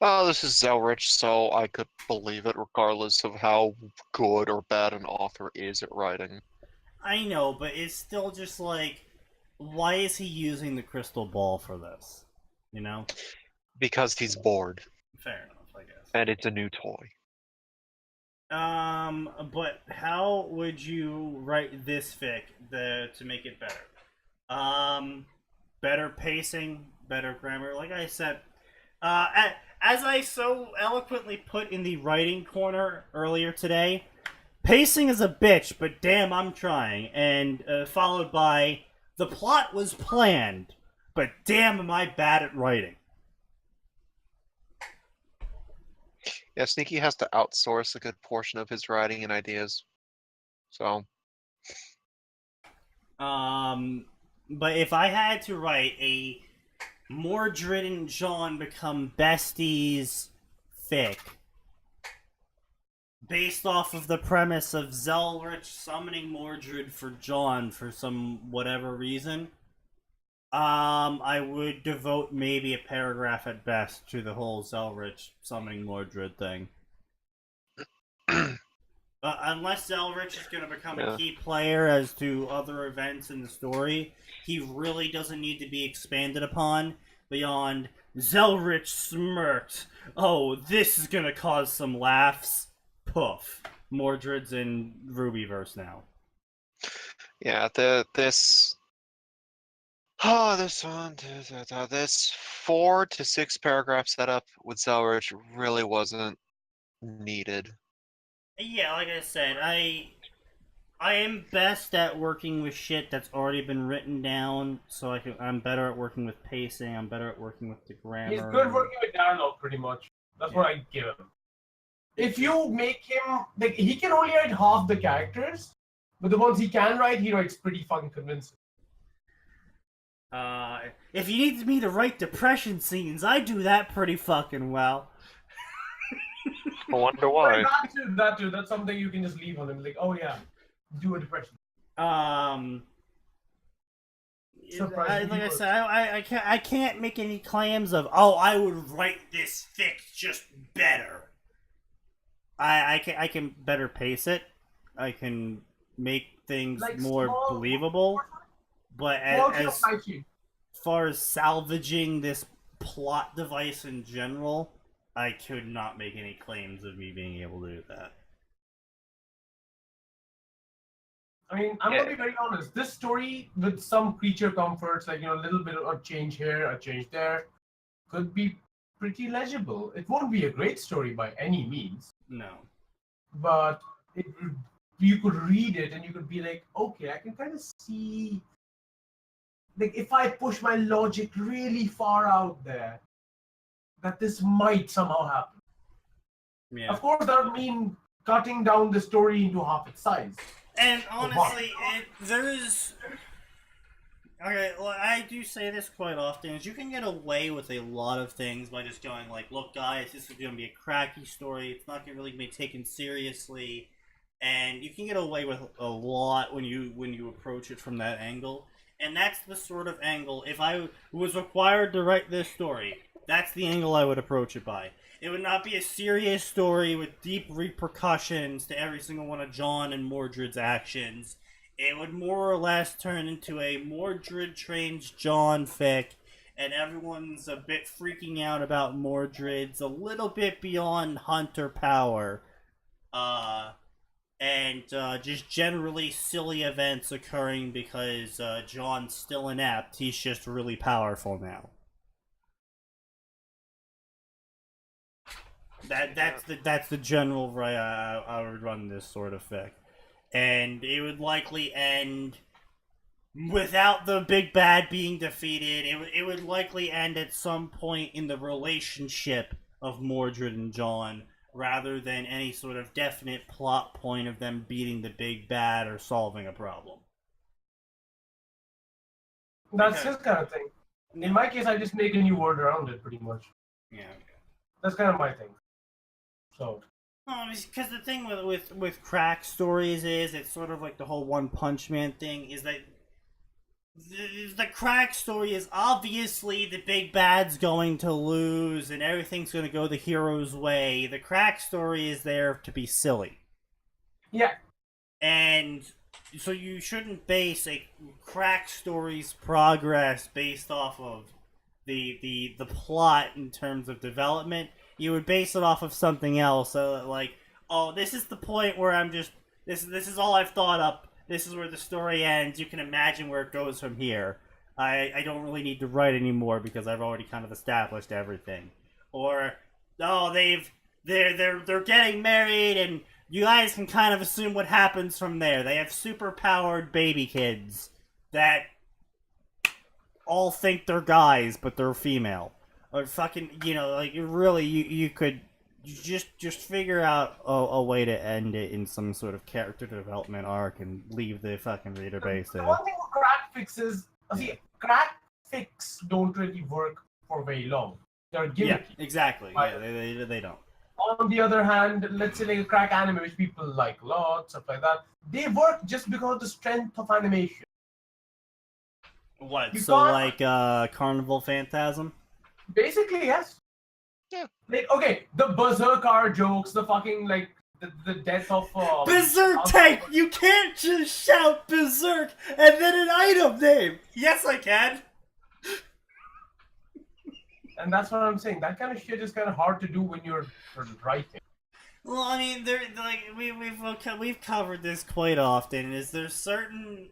This is Zelrich, so I could believe it regardless of how good or bad an author is at writing. I know, but it's still just like, why is he using the crystal ball for this? You know? Because he's bored, Fair enough, I guess. and it's a new toy. But how would you write this fic to make it better? Better pacing, better grammar. Like I said, as I so eloquently put in the writing corner earlier today, pacing is a bitch, but damn, I'm trying. And followed by, the plot was planned, but damn, am I bad at writing. Yeah, Sneaky has to outsource a good portion of his writing and ideas. So, But if I had to write a Mordred and John become besties fic, based off of the premise of Zelrich summoning Mordred for John for some whatever reason, I would devote maybe a paragraph at best to the whole Zelrich summoning Mordred thing. Unless Zelrich is going to become Yeah. a key player as to other events in the story, he really doesn't need to be expanded upon beyond Zelrich smirked. Oh, this is going to cause some laughs. Poof. Mordred's in Rubyverse now. Yeah, this one, this 4 to 6 paragraph setup with Zelrich really wasn't needed. Yeah, like I said, I am best at working with shit that's already been written down, so I'm better at working with pacing, I'm better at working with the grammar. He's good working with dialogue, pretty much. That's what I give him. If you make him like, he can only write half the characters, but the ones he can write, he writes pretty fucking convincing. If you need me to write depression scenes, I do that pretty fucking well. I wonder why. That too. That's something you can just leave on him. Like, oh yeah, do a depression. Like I said, I can't make any claims of, oh, I would write this fic just better. I can better pace it. I can make things Like more small- believable. But as far as salvaging this plot device in general, I could not make any claims of me being able to do that. I mean, I'm gonna be very honest. This story, with some creature comforts, like, a little bit of a change here, a change there, could be pretty legible. It won't be a great story by any means, No. but you could read it and you could be like, okay, I can kind of see, like, if I push my logic really far out there, that this might somehow happen. Yeah. Of course, that would mean cutting down the story into half its size. And honestly, there's... Okay, well, I do say this quite often, is you can get away with a lot of things by just going like, look guys, this is going to be a cracky story, it's not going to really be taken seriously, and you can get away with a lot when you approach it from that angle. And that's the sort of angle, if I was required to write this story, that's the angle I would approach it by. It would not be a serious story with deep repercussions to every single one of John and Mordred's actions. It would more or less turn into a Mordred trains John fic, and everyone's a bit freaking out about Mordred's a little bit beyond hunter power. And just generally silly events occurring because John's still inept. He's just really powerful now. That's the general way I would run this sort of fic. And it would likely end without the big bad being defeated. It would likely end at some point in the relationship of Mordred and John, rather than any sort of definite plot point of them beating the big bad or solving a problem. That's his kind of thing. In my case, I just make a new word around it, pretty much. Yeah. That's kind of my thing. So. Because the thing with crack stories is, it's sort of like the whole One Punch Man thing, is that the crack story is obviously the big bad's going to lose and everything's going to go the hero's way. The crack story is there to be silly. Yeah. And so you shouldn't base a crack story's progress based off of the plot in terms of development. You would base it off of something else. So like, oh, this is the point where I'm just this is all I've thought up. This is where the story ends. You can imagine where it goes from here. I don't really need to write anymore because I've already kind of established everything. Or, oh, they're getting married and you guys can kind of assume what happens from there. They have super powered baby kids that all think they're guys but they're female. Or fucking, like really you could just figure out a way to end it in some sort of character development arc and leave the fucking reader base there. The one thing with crack fixes, crack fix don't really work for very long. They're gimmicky. Yeah, exactly. Yeah, they don't. On the other hand, let's say like a crack anime, which people like a lot, stuff like that, they work just because of the strength of animation. What? You So can't- like Carnival Phantasm? Basically, yes. Yeah. Like, okay, the berserker jokes, the fucking like the death of Berserk tank! You can't just shout Berserk and then an item name! Yes, I can! And that's what I'm saying. That kind of shit is kind of hard to do when you're writing. Well, I mean, we've covered this quite often. Is there's certain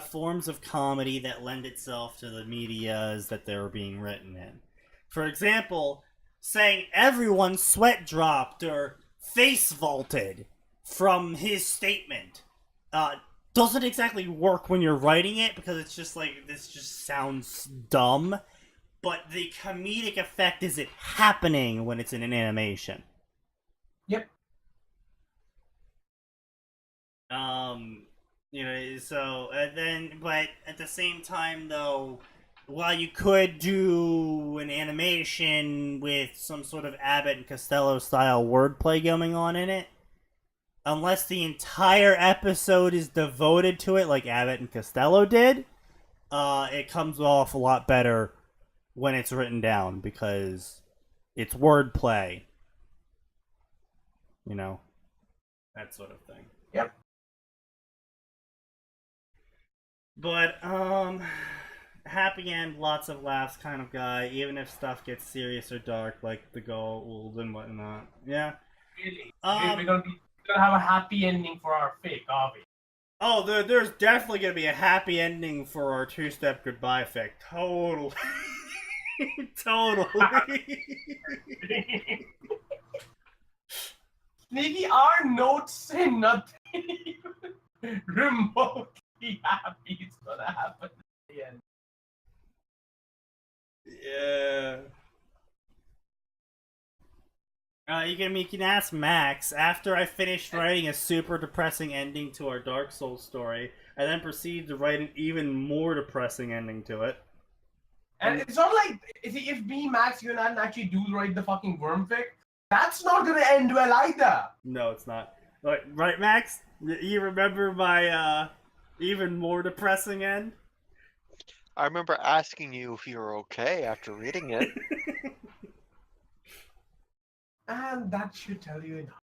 forms of comedy that lend itself to the medias that they're being written in. For example, saying everyone sweat dropped or face vaulted from his statement doesn't exactly work when you're writing it because it's just like this just sounds dumb. But the comedic effect is it happening when it's in an animation. Yep. You know, so but at the same time, though, while you could do an animation with some sort of Abbott and Costello style wordplay going on in it, unless the entire episode is devoted to it, like Abbott and Costello did, it comes off a lot better when it's written down because it's wordplay. You know, that sort of thing. Yep. But, happy end, lots of laughs kind of guy, even if stuff gets serious or dark, like the gold and whatnot. Yeah. Really? We're gonna have a happy ending for our fic, are we? Oh, there's definitely gonna be a happy ending for our two-step goodbye fic. Totally. Totally. Sneaky, our notes say nothing remotely happy is gonna happen at the end. Yeah. You can ask Max. After I finished writing a super depressing ending to our Dark Souls story, I then proceeded to write an even more depressing ending to it. And it's not like if me, Max, you and I actually do write the fucking worm fic, that's not gonna end well either. No, it's not. Right, Max? You remember my even more depressing end? I remember asking you if you were okay after reading it. And that should tell you enough.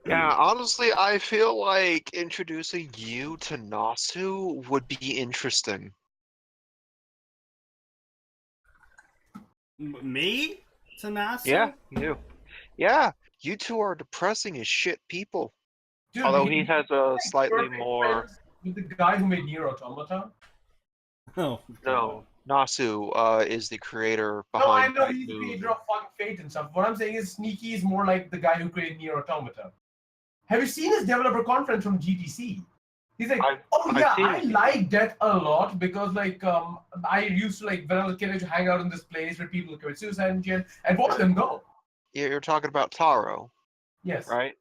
Yeah, honestly, I feel like introducing you to Nasu would be interesting. Me? To Nasu? Yeah, you. Yeah, you two are depressing as shit people. Dude, Although he has a like slightly perfect more... friends with the guy who made Nier Automata. Oh. No, Nasu is the creator No, I behind know he's the Haiku. creator of fucking Fate and stuff. What I'm saying is Sneaky is more like the guy who created Nier Automata. Have you seen his developer conference from GDC? He's like, I like Death a lot because like I used to like when I was a kid I used to hang out in this place where people commit suicide and shit and watch them go. You're talking about Taro, Yes. right?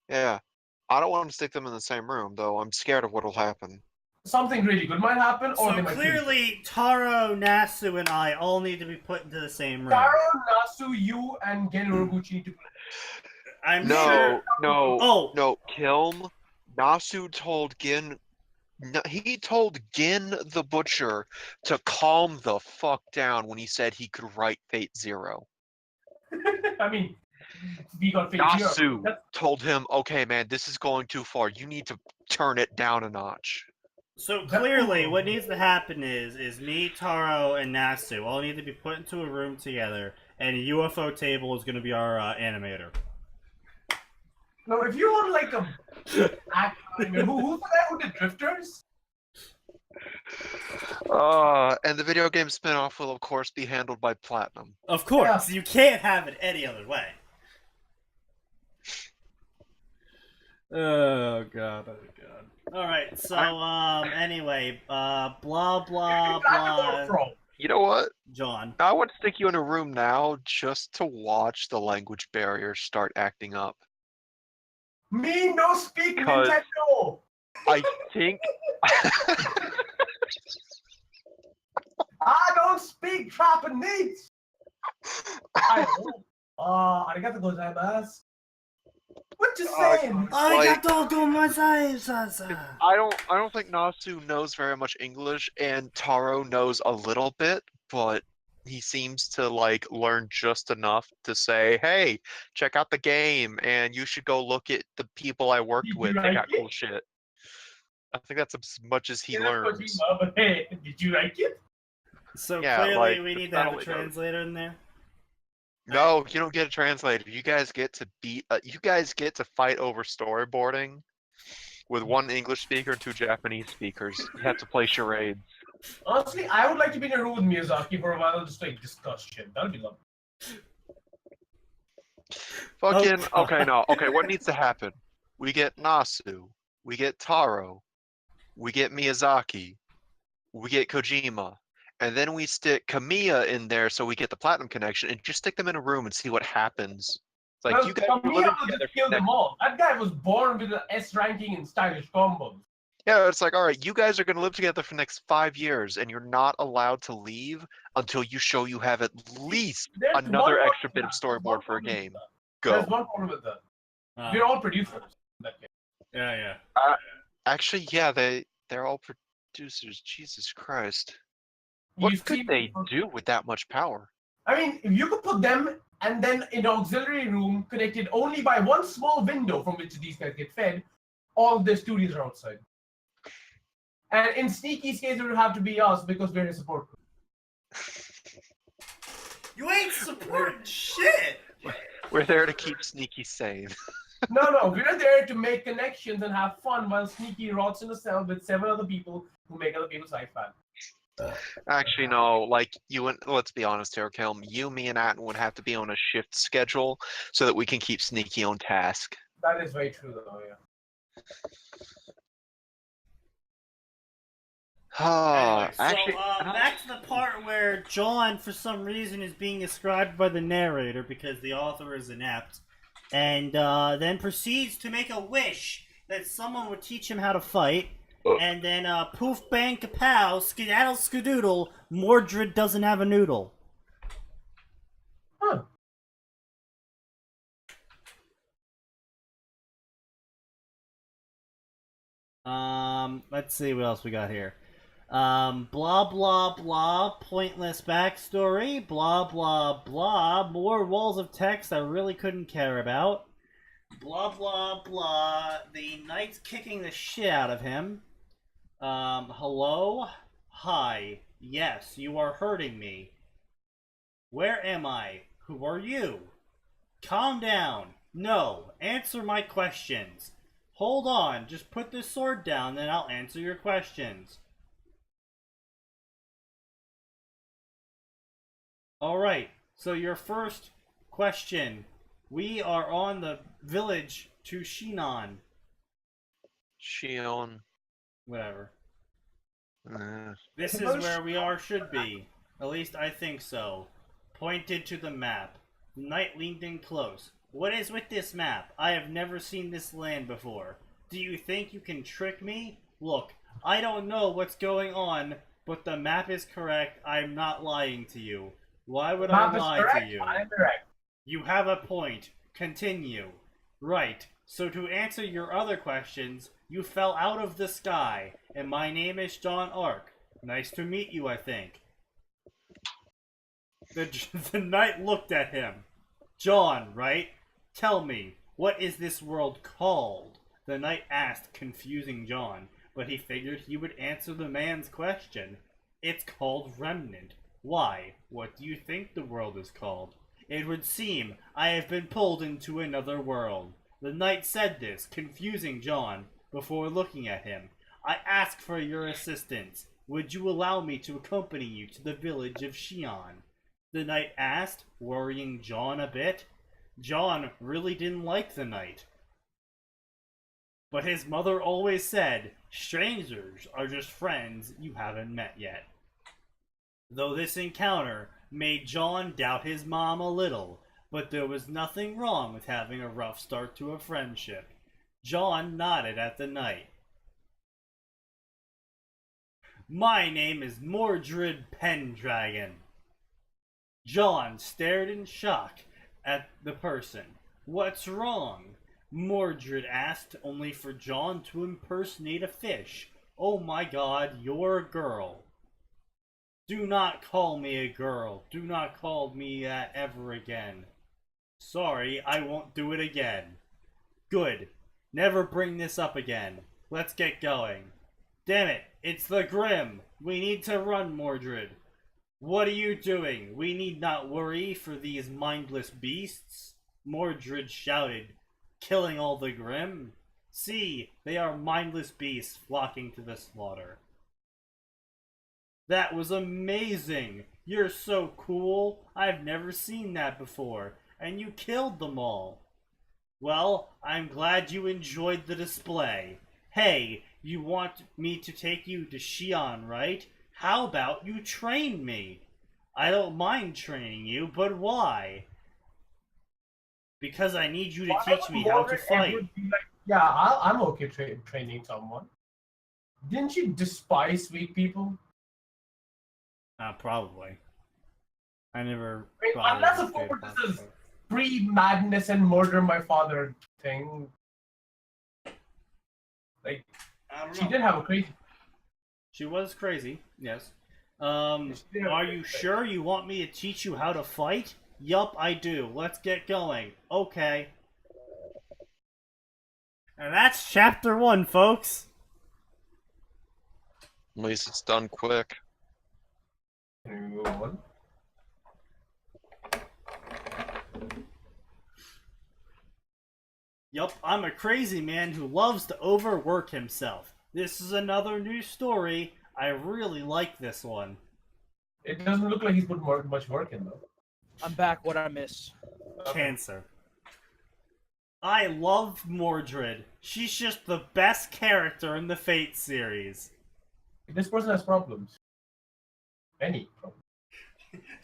Yeah. I don't want to stick them in the same room, though. I'm scared of what'll happen. Something really good might happen, or So they might clearly, Taro, Nasu, and I all need to be put into the same room. Taro, Nasu, you, and Gen Urobuchi need to play. I'm No, sure. no, Oh. no, Kilm. Nasu told Gin. No, he told Gin the Butcher to calm the fuck down when he said he could write Fate Zero. I mean, we got Fate Zero. Nasu told him, okay, man, this is going too far. You need to turn it down a notch. So clearly, what needs to happen is me, Taro, and Nasu all need to be put into a room together, and UFO Table is going to be our animator. No, if you want like a act, who's the guy who did Drifters? And the video game spin-off will, of course, be handled by Platinum. Of course, you can't have it any other way. Oh god, oh god. Alright, so, anyway, blah, blah, blah. You know what? John. I want to stick you in a room now just to watch the language barriers start acting up. Me no speak Because Nintendo! I think... I don't speak Japanese! Arigato gozaimasu. What you saying? Arigatou gozaimasu. I don't think Nasu knows very much English, and Taro knows a little bit, but he seems to like learn just enough to say, "Hey, check out the game, and you should go look at the people I worked Did with. you They like got cool it? shit." I think that's as much as he Yeah, that's learns. Kojima, but hey, did you like it? So Yeah, clearly like we the need to have a settlement note. translator in there. No, you don't get a translator. You guys get to you guys get to fight over storyboarding with one English speaker and two Japanese speakers. You have to play charades. Honestly, I would like to be in a room with Miyazaki for a while and just like discuss shit. That'd be lovely. Fucking Oh, okay, no, okay. What needs to happen? We get Nasu, we get Taro, we get Miyazaki, we get Kojima, and then we stick Kamiya in there so we get the platinum connection, and just stick them in a room and see what happens. It's like Well, you guys are Kamiya living will together just for kill the them next. all. That guy was born with an S ranking in stylish combos. Yeah, it's like, all right, you guys are gonna live together for the next 5 years, and you're not allowed to leave until you show you have at least There's one another problem extra with bit of that. There's one storyboard for a problem with game. that. Go. There's one problem with that. We're all producers in that case. yeah. Actually, yeah, they're all producers. Jesus Christ. You What could see, they do with that much power? I mean, if you could put them and then in an auxiliary room connected only by one small window from which these guys get fed, all of their studios are outside. And in Sneaky's case, it would have to be us because we're a support group. You ain't supporting shit. We're there to keep Sneaky sane. No, we're there to make connections and have fun while Sneaky rots in a cell with 7 other people who make other people's life bad. Actually, no, like, let's be honest here, Kelm. You, me, and Atten would have to be on a shift schedule so that we can keep Sneaky on task. That is very true, though, yeah. Ah, Anyway, so actually, back to the part where John, for some reason, is being described by the narrator because the author is inept, and then proceeds to make a wish that someone would teach him how to fight, and then poof bang kapow, skedaddle skadoodle, Mordred doesn't have a noodle. Huh. Let's see what else we got here. Blah blah blah, pointless backstory, blah blah blah, more walls of text I really couldn't care about. Blah blah blah, the knight's kicking the shit out of him. Hello? Hi. Yes, you are hurting me. Where am I? Who are you? Calm down. No, answer my questions. Hold on, just put this sword down, then I'll answer your questions. Alright, so your first question. We are on the village to Shinon. Shion. Whatever. Uh, This is where we are should be. At least I think so. Pointed to the map. The knight leaned in close. What is with this map? I have never seen this land before. Do you think you can trick me? Look, I don't know what's going on, but the map is correct. I'm not lying to you. Why would I lie to you? I'm correct. You have a point. Continue. Right. So to answer your other questions, you fell out of the sky, and my name is John Ark. Nice to meet you, I think. The knight looked at him. John, right? Tell me, what is this world called? The knight asked, confusing John, but he figured he would answer the man's question. It's called Remnant. Why? What do you think the world is called? It would seem I have been pulled into another world. The knight said this, confusing John, before looking at him. I ask for your assistance. Would you allow me to accompany you to the village of Shion? The knight asked, worrying John a bit. John really didn't like the knight. But his mother always said, strangers are just friends you haven't met yet. Though this encounter made John doubt his mom a little, but there was nothing wrong with having a rough start to a friendship. John nodded at the knight. My name is Mordred Pendragon. John stared in shock at the person. What's wrong? Mordred asked, only for John to impersonate a fish. Oh my god, you're a girl. Do not call me a girl. Do not call me that ever again. Sorry, I won't do it again. Good. Never bring this up again. Let's get going. Damn it, it's the Grim. We need to run, Mordred. What are you doing? We need not worry for these mindless beasts. Mordred shouted, killing all the Grim. See, they are mindless beasts flocking to the slaughter. That was amazing! You're so cool! I've never seen that before, and you killed them all! Well, I'm glad you enjoyed the display. Hey, you want me to take you to Xi'an, right? How about you train me? I don't mind training you, but why? Because I need you to teach me how to fight. Yeah, I'm okay training someone. Didn't you despise weak people? Probably. I never. Unless of course this is pre-madness and murder my father thing. Like, I don't she know. did have a crazy. She was crazy, yes. Are you sure you want me to teach you how to fight? Yup, I do. Let's get going. Okay. And that's chapter 1, folks. At least it's done quick. Can we move on? Yup, I'm a crazy man who loves to overwork himself. This is another new story. I really like this one. It doesn't look like he's put much work in though. I'm back. What I miss? Cancer. I love Mordred. She's just the best character in the Fate series. This person has problems. Many problems.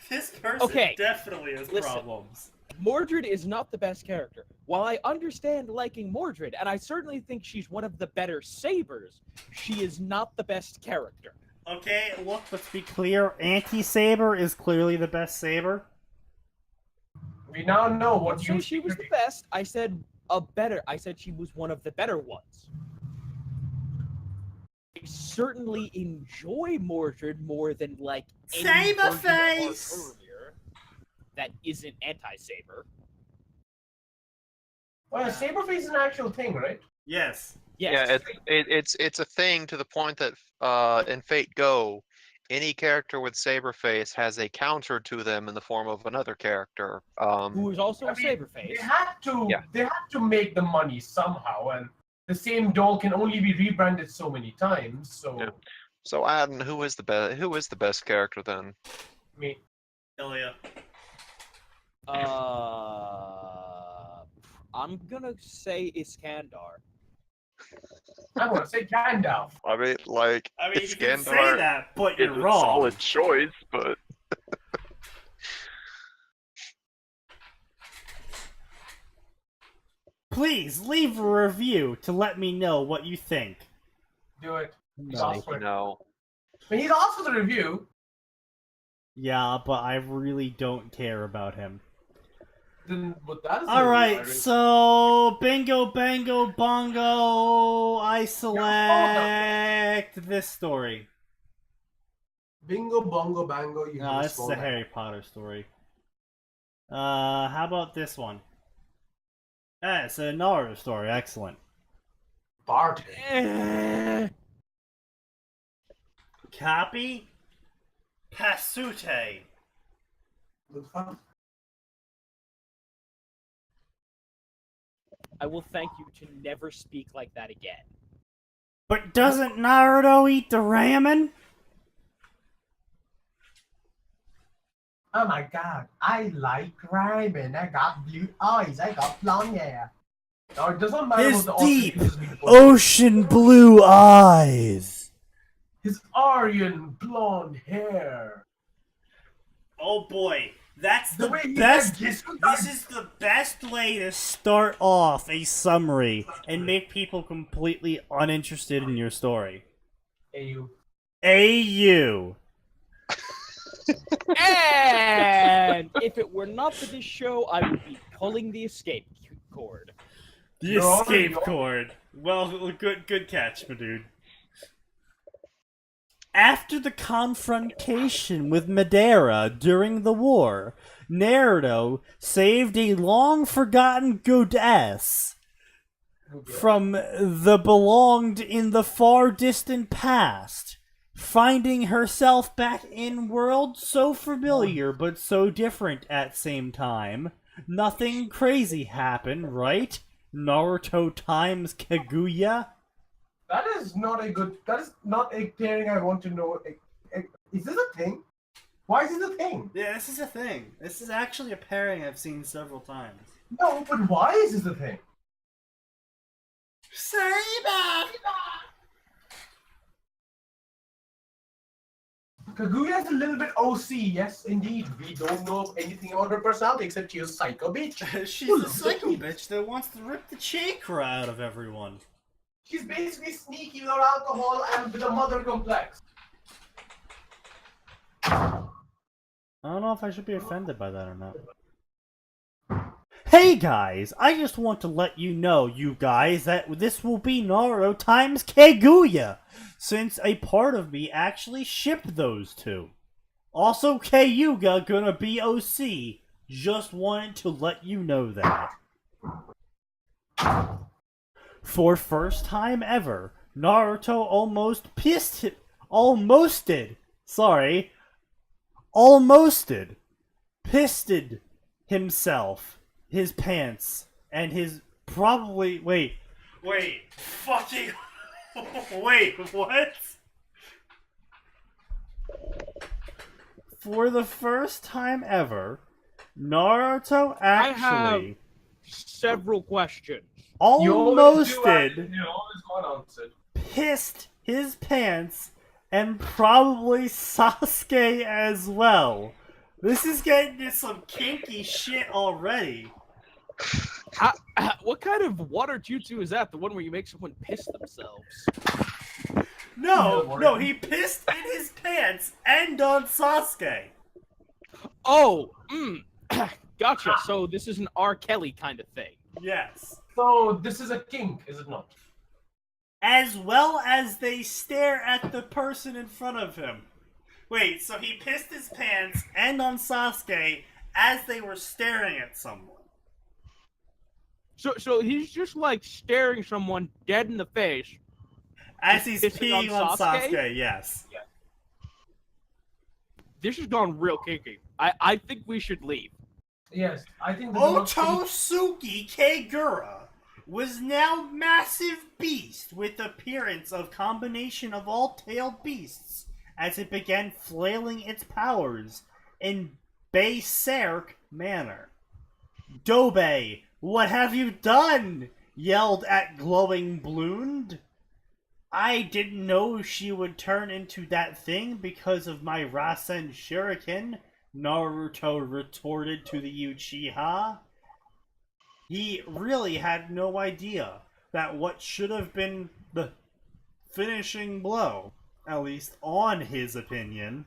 This person Okay, definitely has listen. problems. Mordred is not the best character. While I understand liking Mordred, and I certainly think she's one of the better sabers, she is not the best character. Okay, look, let's be clear. Anti-Saber is clearly the best Saber. We now know I what didn't you say she was the best. I said I said she was one of the better ones. I certainly enjoy Mordred more than like any version of her earlier that isn't anti-saber. Well, Saberface is an actual thing, right? Yes. Yes. Yeah, it's a thing to the point that in Fate Go, any character with Saberface has a counter to them in the form of another character. Who is also I a mean, Saberface. They had to make the money somehow, and the same doll can only be rebranded so many times. So, Yeah. So Atin, who is the best character then? me. Ilya. I'm gonna say Iskandar. I'm gonna say Gandalf. I mean, like, I mean, you can say Iskandar that, but is you're a wrong. solid choice, but Please leave a review to let me know what you think. Do it. He's No. asked for it. no. I mean, he's asked for the review. Yeah, but I really don't care about him. Then what that is. Alright, so bingo, bango, bongo, I select this story. Bingo, bongo, bango. You No, this is a Harry Potter story. How about this one? Ah, it's a Naruto story, excellent. Bart. Copy? Pasute. Looks fun. I will thank you to never speak like that again. But doesn't Naruto eat the ramen? Oh my god, I like ramen. I got blue eyes. I got blonde hair. No, it doesn't matter His what the deep, author ocean blue eyes. His Aryan blonde hair. Oh boy, that's the way he best. said This this- is the best way to start off a summary and make people completely uninterested in your story. AU. AU. And if it were not for this show, I would be pulling the escape cord. The You're already escape cord. Well, good catch, my dude. After the confrontation with Madara during the war, Naruto saved a long-forgotten goddess from the belonged in the far distant past, finding herself back in world so familiar but so different at same time. Nothing crazy happened, right? Naruto times Kaguya? That is not a pairing I want to know. Is this a thing? Why is this a thing? Yeah, this is a thing. This is actually a pairing I've seen several times. No, but why is this a thing? Kaguya is a little bit OC, yes, indeed. We don't know anything about her personality except she's a psycho bitch. She's a psycho bitch that wants to rip the chakra out of everyone. She's basically sneaky without alcohol and with a mother complex. I don't know if I should be offended by that or not. Hey guys, I just want to let you know, you guys, that this will be Naruto times Kaguya, since a part of me actually shipped those two. Also, Kyuga gonna be OC, just wanted to let you know that. For first time ever, Naruto almost pisted himself, his pants, and his probably wait, fucking wait, what? For the first time ever, Naruto actually several questions. Pissed his pants and probably Sasuke as well. This is getting to some kinky shit already. What kind of water jutsu is that? The one where you make someone piss themselves? No, he pissed in his pants and on Sasuke. Oh, gotcha. So this is an R. Kelly kind of thing. Yes. So this is a kink, is it not? As well as they stare at the person in front of him. Wait, so he pissed his pants and on Sasuke as they were staring at someone. So he's just like staring someone dead in the face. As he's peeing on Sasuke, yes. Yeah. This has gone real kinky. I think we should leave. Yes, I think the Otosuke Kagura was now massive beast with appearance of combination of all tailed beasts as it began flailing its powers in berserk manner. Dobe, what have you done? Yelled at glowing Bloond. I didn't know she would turn into that thing because of my Rasen Shuriken, Naruto retorted to the Uchiha. He really had no idea that what should have been the finishing blow, at least on his opinion,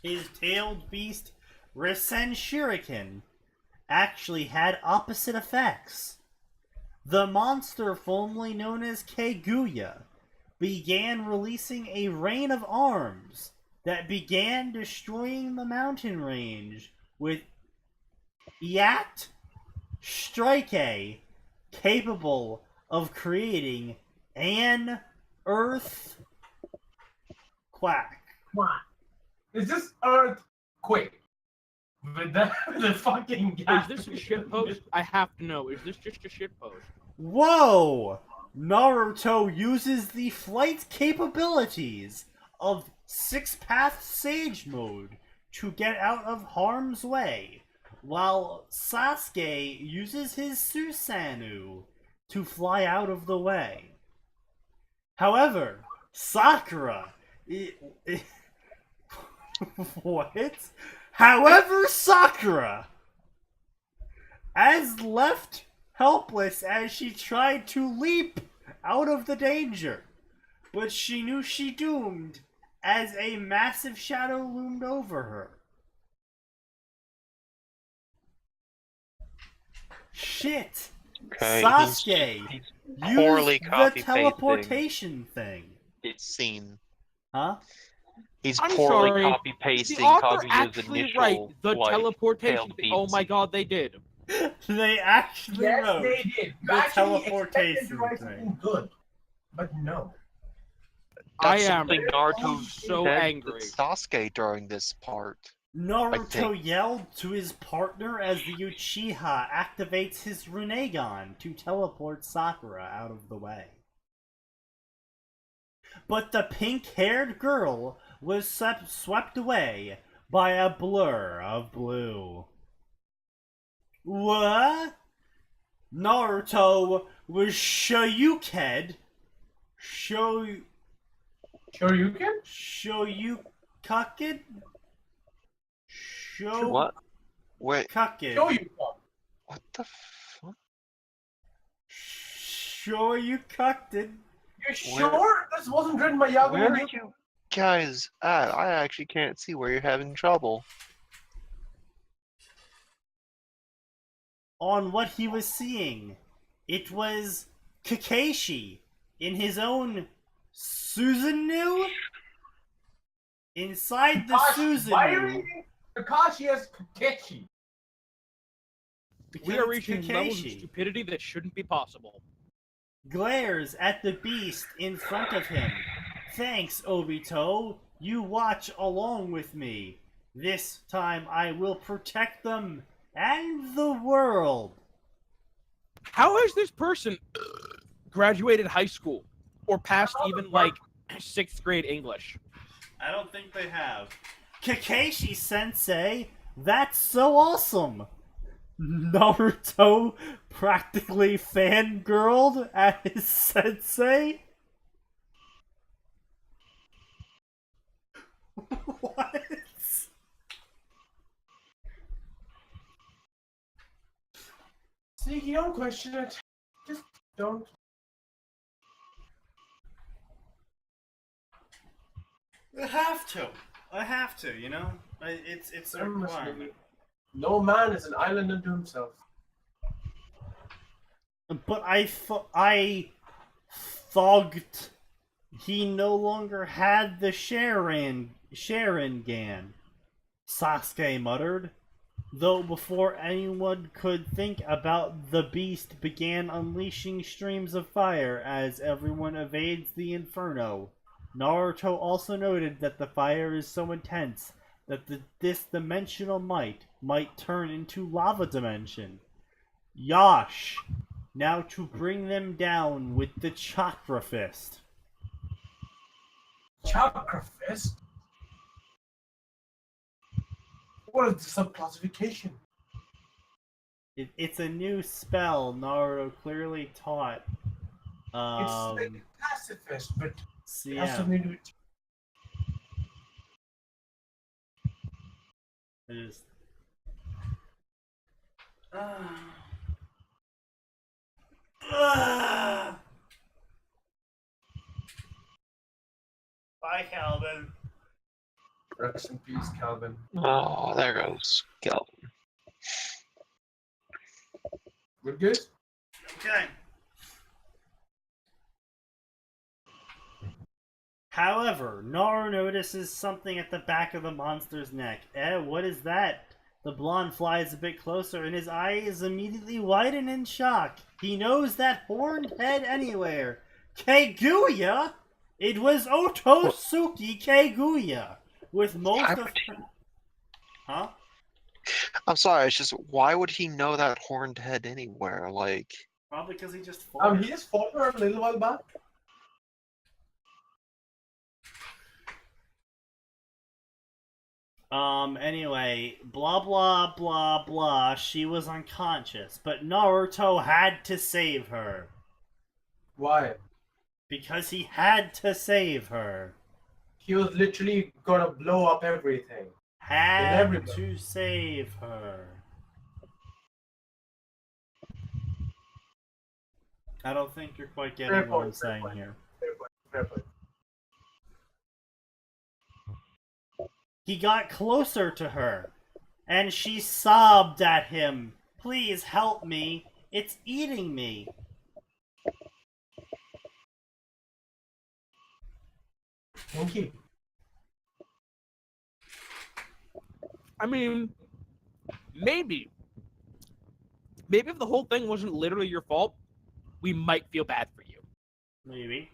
his tailed beast Rasen Shuriken actually had opposite effects. The monster formerly known as Kaguya began releasing a rain of arms that began destroying the mountain range with Iat Strike capable of creating an earth quack. What? Is this earthquake? With the fucking gas. Is this a shitpost? I have to know. Is this just a shitpost? Whoa! Naruto uses the flight capabilities of Six-Path Sage Mode to get out of harm's way, while Sasuke uses his Susanoo to fly out of the way. However, Sakura... What? However, Sakura, as left helpless as she tried to leap out of the danger, but she knew she doomed as a massive shadow loomed over her. Shit! Okay, Sasuke he's poorly used the copy-pasting teleportation thing. It's seen. Huh? He's I'm poorly sorry. copy Is pasting the author copying his actually initial right? The like teleportation failed thing. Oh my beats. god, they did. They actually Yes, wrote they did. You the actually expected to teleportation write thing. something good, but no. That's I am something Naruto so said angry. to Sasuke during this part. Naruto think. yelled to his partner as the Uchiha activates his Rinnegan to teleport Sakura out of the way. But the pink-haired girl was swept away by a blur of blue. What? Naruto was Shoryuken. Sure you can? Shoryuken? What? Wait, Show you can. what the fuck? Shoryuken. You sure this wasn't written by Yagami? Where are you guys at? I actually can't see where you're having trouble. On what he was seeing. It was Kakashi in his own Susanoo? Inside the Why are you Susanoo. reading Kakashi as Kakeshi? We are reaching levels of stupidity that shouldn't be possible. Glares at the beast in front of him. Thanks, Obito. You watch along with me. This time I will protect them and the world. How has this person graduated high school or passed even like 6th grade English? I don't think they have. Kakashi Sensei, that's so awesome. Naruto practically fangirled at his sensei? What? Sneaky, don't question it. Just don't. I have to, you know? It's a requirement. No man is an island unto himself. But I thought he no longer had the Sharingan, Sasuke muttered. Though before anyone could think about the beast began unleashing streams of fire as everyone evades the inferno. Naruto also noted that the fire is so intense that this dimensional might turn into lava dimension. Yash! Now to bring them down with the chakra fist. Chakra fist? What is the subclassification? It's a new spell Naruto clearly taught. It's like pacifist, but it has CM. something to do with. It is. Bye, Calvin. Rest in peace, Calvin. Oh, there goes Kelvin. We're good? Okay. However, Naru notices something at the back of the monster's neck. What is that? The blonde flies a bit closer and his eyes immediately widen in shock. He knows that horned head anywhere. Kaguya? It was Otosuke Kaguya. With most of... Huh? I'm sorry, it's just, why would he know that horned head anywhere? Like... Probably because he just fought. He just fought her a little while back. Anyway, blah blah blah blah, she was unconscious, but Naruto had to save her. Why? Because he had to save her. He was literally gonna blow up everything. Had to save her. I don't think you're quite getting what I'm saying here. Fair point. He got closer to her, and she sobbed at him. Please help me. It's eating me. Thank you. I mean, maybe if the whole thing wasn't literally your fault, we might feel bad for you. Maybe.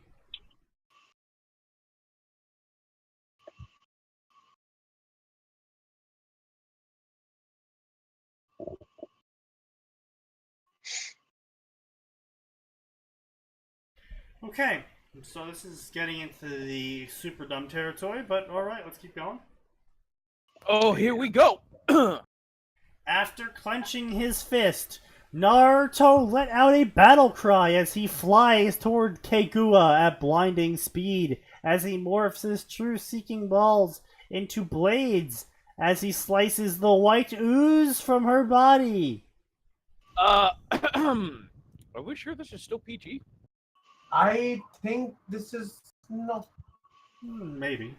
Okay, so this is getting into the super dumb territory, but alright, let's keep going. Oh, here we go. After clenching his fist, Naruto let out a battle cry as he flies toward Kaguya at blinding speed as he morphs his truth-seeking balls into blades as he slices the white ooze from her body. Are we sure this is still PG? I think this is not. Maybe.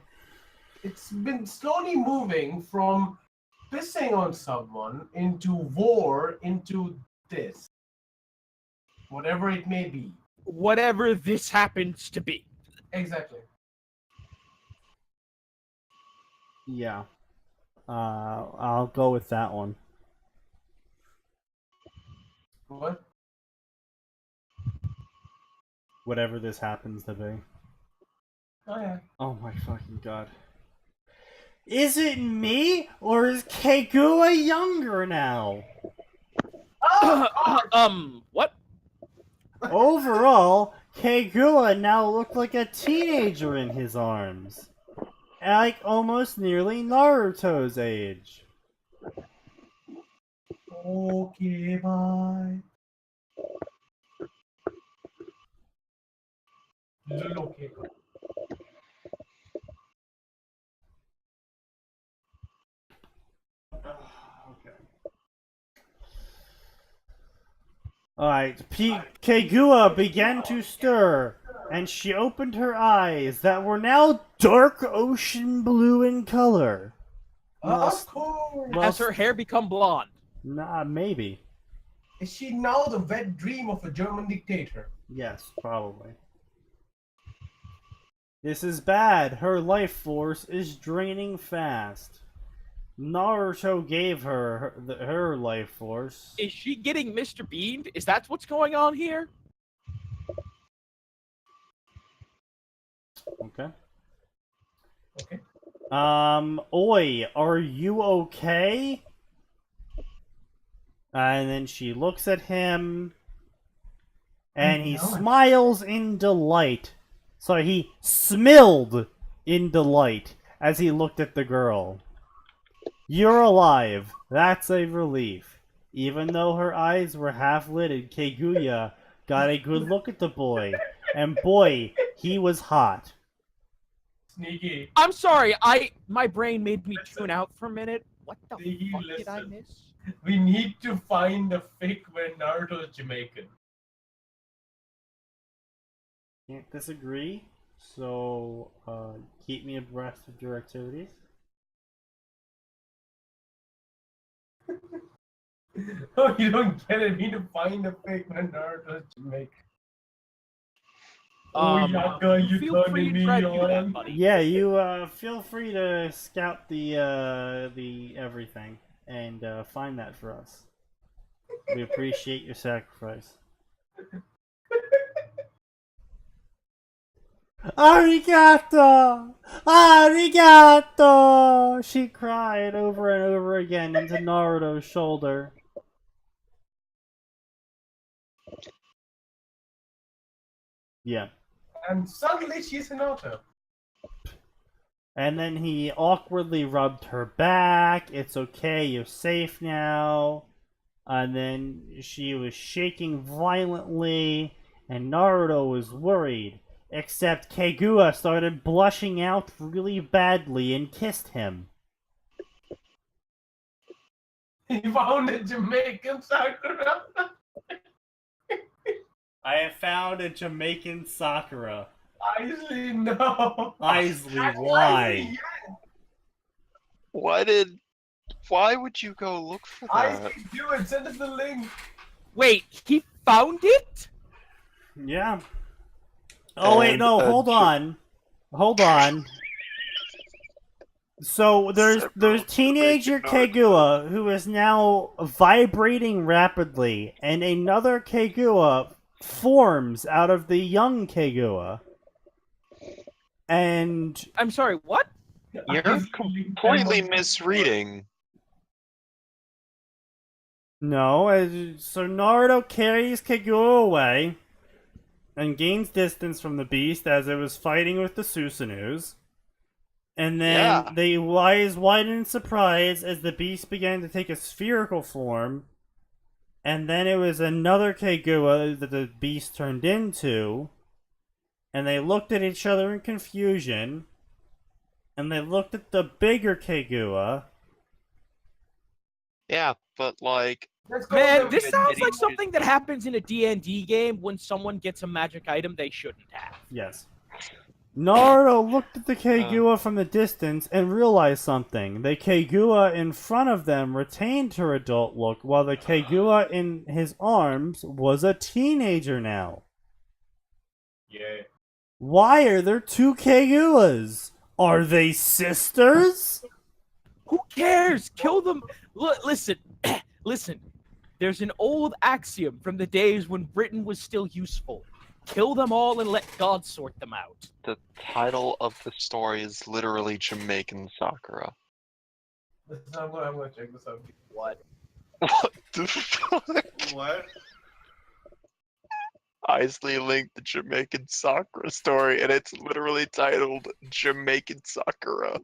It's been slowly moving from pissing on someone into war into this. Whatever it may be. Whatever this happens to be. Exactly. Yeah. I'll go with that one. What? Whatever this happens to be. Oh yeah. Oh my fucking god. Is it me, or is Kaguya younger now? What? Overall, Kaguya now looked like a teenager in his arms. Like almost nearly Naruto's age. Okay, bye. Okay. Okay. Alright, Kaguya began to stir, and she opened her eyes that were now dark ocean blue in color. Of course. Has her hair become blonde? Nah, maybe. Is she now the wet dream of a German dictator? Yes, probably. This is bad. Her life force is draining fast. Naruto gave her her life force. Is she getting Mr. Beamed? Is that what's going on here? Okay. Okay. Oi, are you okay? And then she looks at him, and he smiles in delight. So he smilled in delight as he looked at the girl. You're alive. That's a relief. Even though her eyes were half-lidded, Kaguya got a good look at the boy. And boy, he was hot. Sneaky. I'm sorry, my brain made me tune out for a minute. What the Sneaky, fuck did I listen. miss? We need to find a fic where Naruto is Jamaican. Can't disagree. So, keep me abreast of your activities. Oh, you don't get it. We need to find a fic where Naruto is Jamaican. Yaka, you feel free turning to me try to do that, on. buddy. Yeah, you feel free to scout the everything and find that for us. We appreciate your sacrifice. Arigato! Arigato! She cried over and over again into Naruto's shoulder. Yeah. And suddenly she's an auto. And then he awkwardly rubbed her back. It's okay, you're safe now. And then she was shaking violently, and Naruto was worried. Except Kaguya started blushing out really badly and kissed him. He found a Jamaican Sakura. I have found a Jamaican Sakura. Isley, no. Isley, That's why? Isley, Why would you go look for that? Isley, do it. Send us the link. Wait, he found it? Yeah. Oh wait, And, no, hold on. hold on. So there's teenager Kagua who is now vibrating rapidly, and another Kagua forms out of the young Kagua. And I'm sorry, what? You're completely misreading. no, so Naruto carries Kagua away and gains distance from the beast as it was fighting with the Susanus. And then they eyes widen in surprise as the beast began to take a spherical form. And then it was another Kagua that the beast turned into. And they looked at each other in confusion. And they looked at the bigger Kagua. Yeah, but like, Man, this sounds like something that happens in a D&D game when someone gets a magic item they shouldn't have. Yes. Naruto looked at the Kagua from the distance and realized something. The Kagua in front of them retained her adult look, while the Kagua in his arms was a teenager now. Yeah. Why are there two Kaguas? Are they sisters? Who cares? Kill them. Listen, listen. There's an old axiom from the days when Britain was still useful. Kill them all and let God sort them out. the title of the story is literally Jamaican Sakura. I'm gonna check this out. What? What the fuck? What? Isley linked the Jamaican Sakura story, and it's literally titled Jamaican Sakura.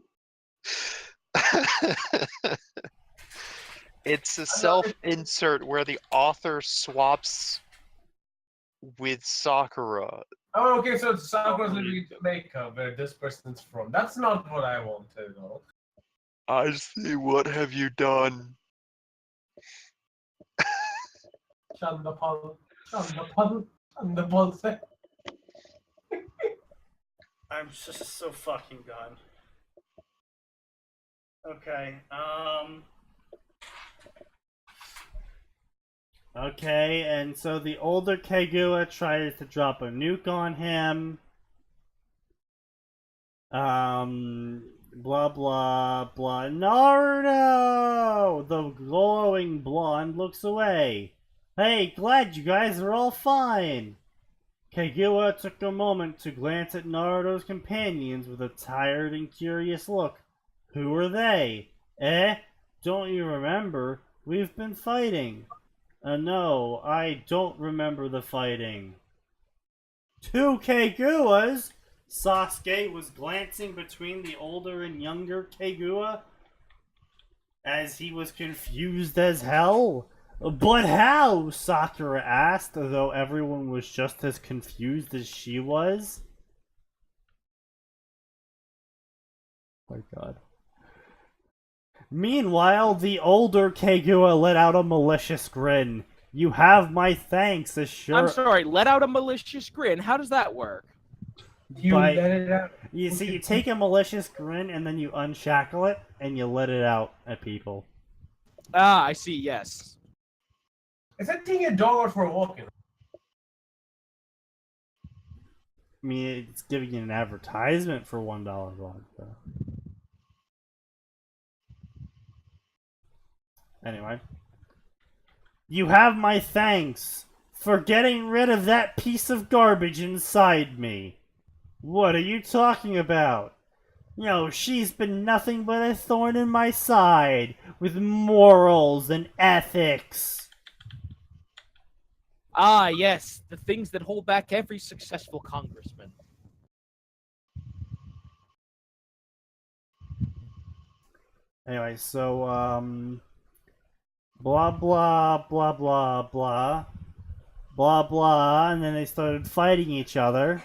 It's a self-insert where the author swaps with Sakura. Oh, okay, so Sakura's living in Jamaica, where this person's from. That's not what I want to know. Isley, what have you done? Chandapal, Chandapal, Chandapal. I'm just so fucking done. Okay, Okay, and so the older Kagua tries to drop a nuke on him. Blah blah blah. Naruto! The glowing blonde looks away. Hey, glad you guys are all fine. Kagua took a moment to glance at Naruto's companions with a tired and curious look. Who are they? Eh? Don't you remember? We've been fighting. No, I don't remember the fighting. Two Kaguas? Sasuke was glancing between the older and younger Kagua as he was confused as hell. But how? Sakura asked, though everyone was just as confused as she was. Oh my god. Meanwhile, the older Kagua let out a malicious grin. You have my thanks, I'm sorry, let out a malicious grin. How does that work? You let it out. You see, you take a malicious grin and then you unshackle it and you let it out at people. Ah, I see, yes. Is that taking a dog out for a walk? I mean, it's giving you an advertisement for $1 vodka. Anyway. You have my thanks for getting rid of that piece of garbage inside me. What are you talking about? No, she's been nothing but a thorn in my side with morals and ethics. Ah, yes, the things that hold back every successful congressman. Anyway, so, blah, blah, blah, blah, blah. Blah, blah, and then they started fighting each other.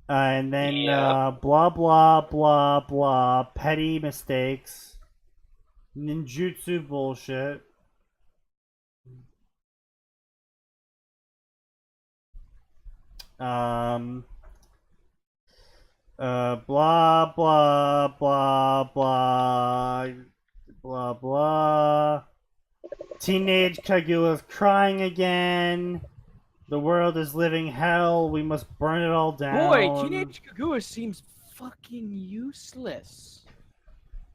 And then, blah, blah, blah, blah, petty mistakes. Ninjutsu bullshit. Blah, blah, blah, blah, blah, blah. Teenage Kagua's crying again. The world is living hell. We must burn it all down. Boy, Teenage Kagura seems fucking useless.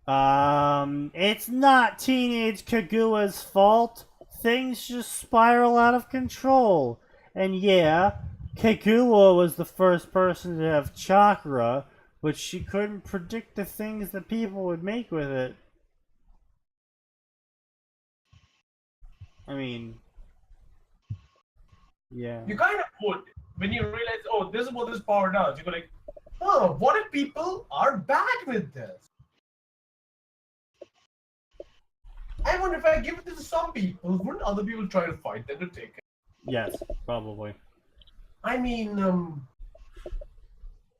It's not Teenage Kaguya's fault. Things just spiral out of control. And yeah, Kaguya was the first person to have chakra, but she couldn't predict the things that people would make with it. I mean, yeah. You kind of would when you realize, oh, this is what this power does. You go like, oh, what if people are bad with this? I wonder if I give it to some people, wouldn't other people try to fight them to take it? Yes, probably. I mean,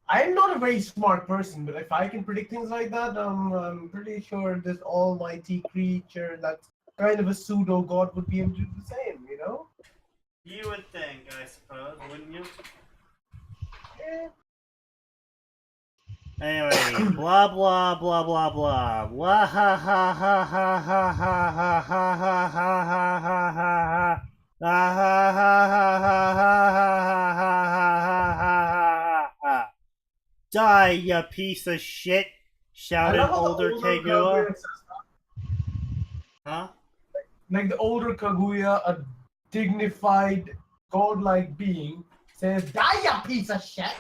I'm not a very smart person, but if I can predict things like that, I'm pretty sure this almighty creature that's kind of a pseudo god would be able to do the same, you know? You would think, I suppose, wouldn't you? Yeah. Anyway, blah blah blah blah blah. Blah ha ha ha ha ha ha ha ha ha ha ha ha ha. Ha ha ha ha ha ha ha ha ha ha. Die, you piece of shit! Shouted older Kaguya. Huh? Like the older Kaguya, a dignified, godlike being, says, "Die, you piece of shit!"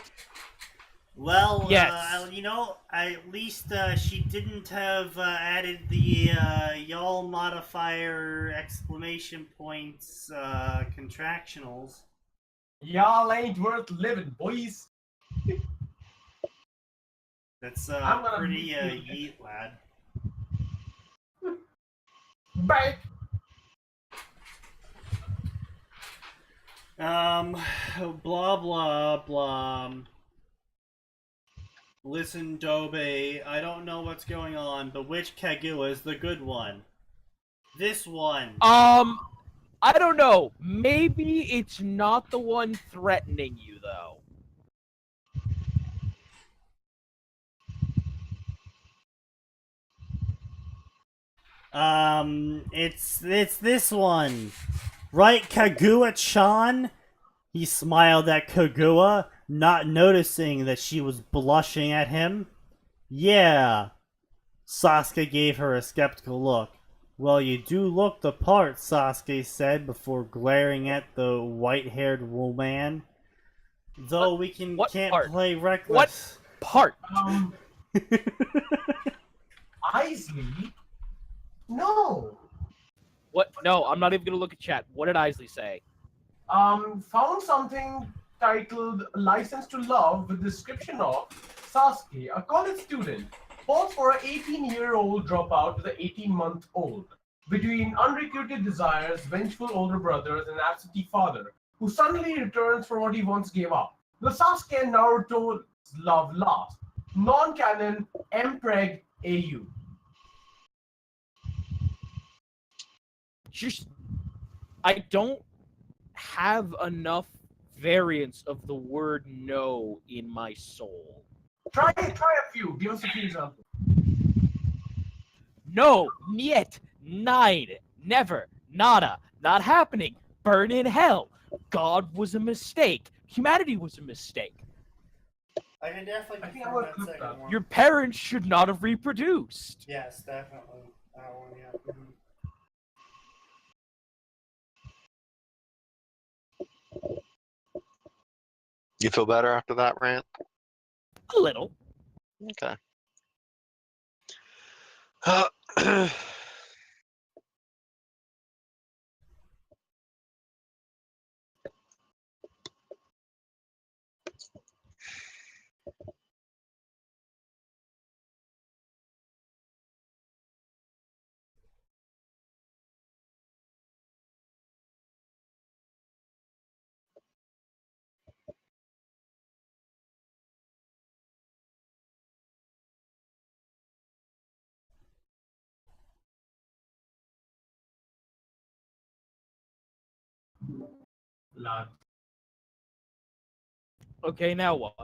Well, Yes. you know, at least she didn't have added the y'all modifier exclamation points contractionals. Y'all ain't worth living, boys. That's I'm gonna pretty mute yeet, lad. Back. Blah blah blah. Listen, Dobe, I don't know what's going on, but which Kaguya is the good one? This one. I don't know. Maybe it's not the one threatening you, though. It's this one. Right, Kaguya-chan? He smiled at Kaguya, not noticing that she was blushing at him. Yeah. Sasuke gave her a skeptical look. Well, you do look the part, Sasuke said before glaring at the white-haired woman. Though we what can't part? play reckless. Part. Isley? No. What? No, I'm not even gonna look at chat. What did Isley say? Found something titled License to Love with description of Sasuke, a college student, falls for an 18-year-old dropout with an 18-month-old. Between unrecruited desires, vengeful older brothers, and absentee father, who suddenly returns for what he once gave up. The Sasuke and Naruto love last. Non-canon, Mpreg AU. Just, I don't have enough variants of the word no in my soul. Try a few. Give us a few examples. No, niet, nine, never, nada, not happening, burn in hell. God was a mistake. Humanity was a mistake. I can definitely I think I would confirm that clip second that. one. Your parents should not have reproduced. Yes, definitely. That one, yeah. Mhm. You feel better after that rant? A little. Okay. Lad. Okay, now what?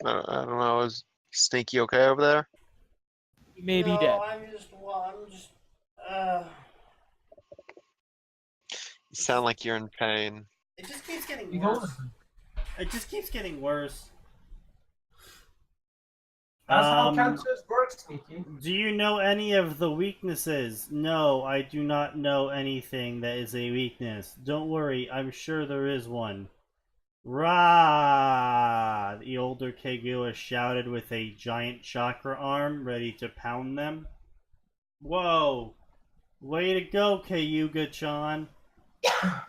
I don't know. Is Sneaky okay over there? He may be No, dead. I'm just. You sound like you're in pain. It just keeps getting You worse. know, It just keeps getting worse. that's how cancers work, Sneaky. Do you know any of the weaknesses? No, I do not know anything that is a weakness. Don't worry, I'm sure there is one. Rah! The older Kagua shouted with a giant chakra arm ready to pound them. Whoa! Way to go, Kayuga-chan!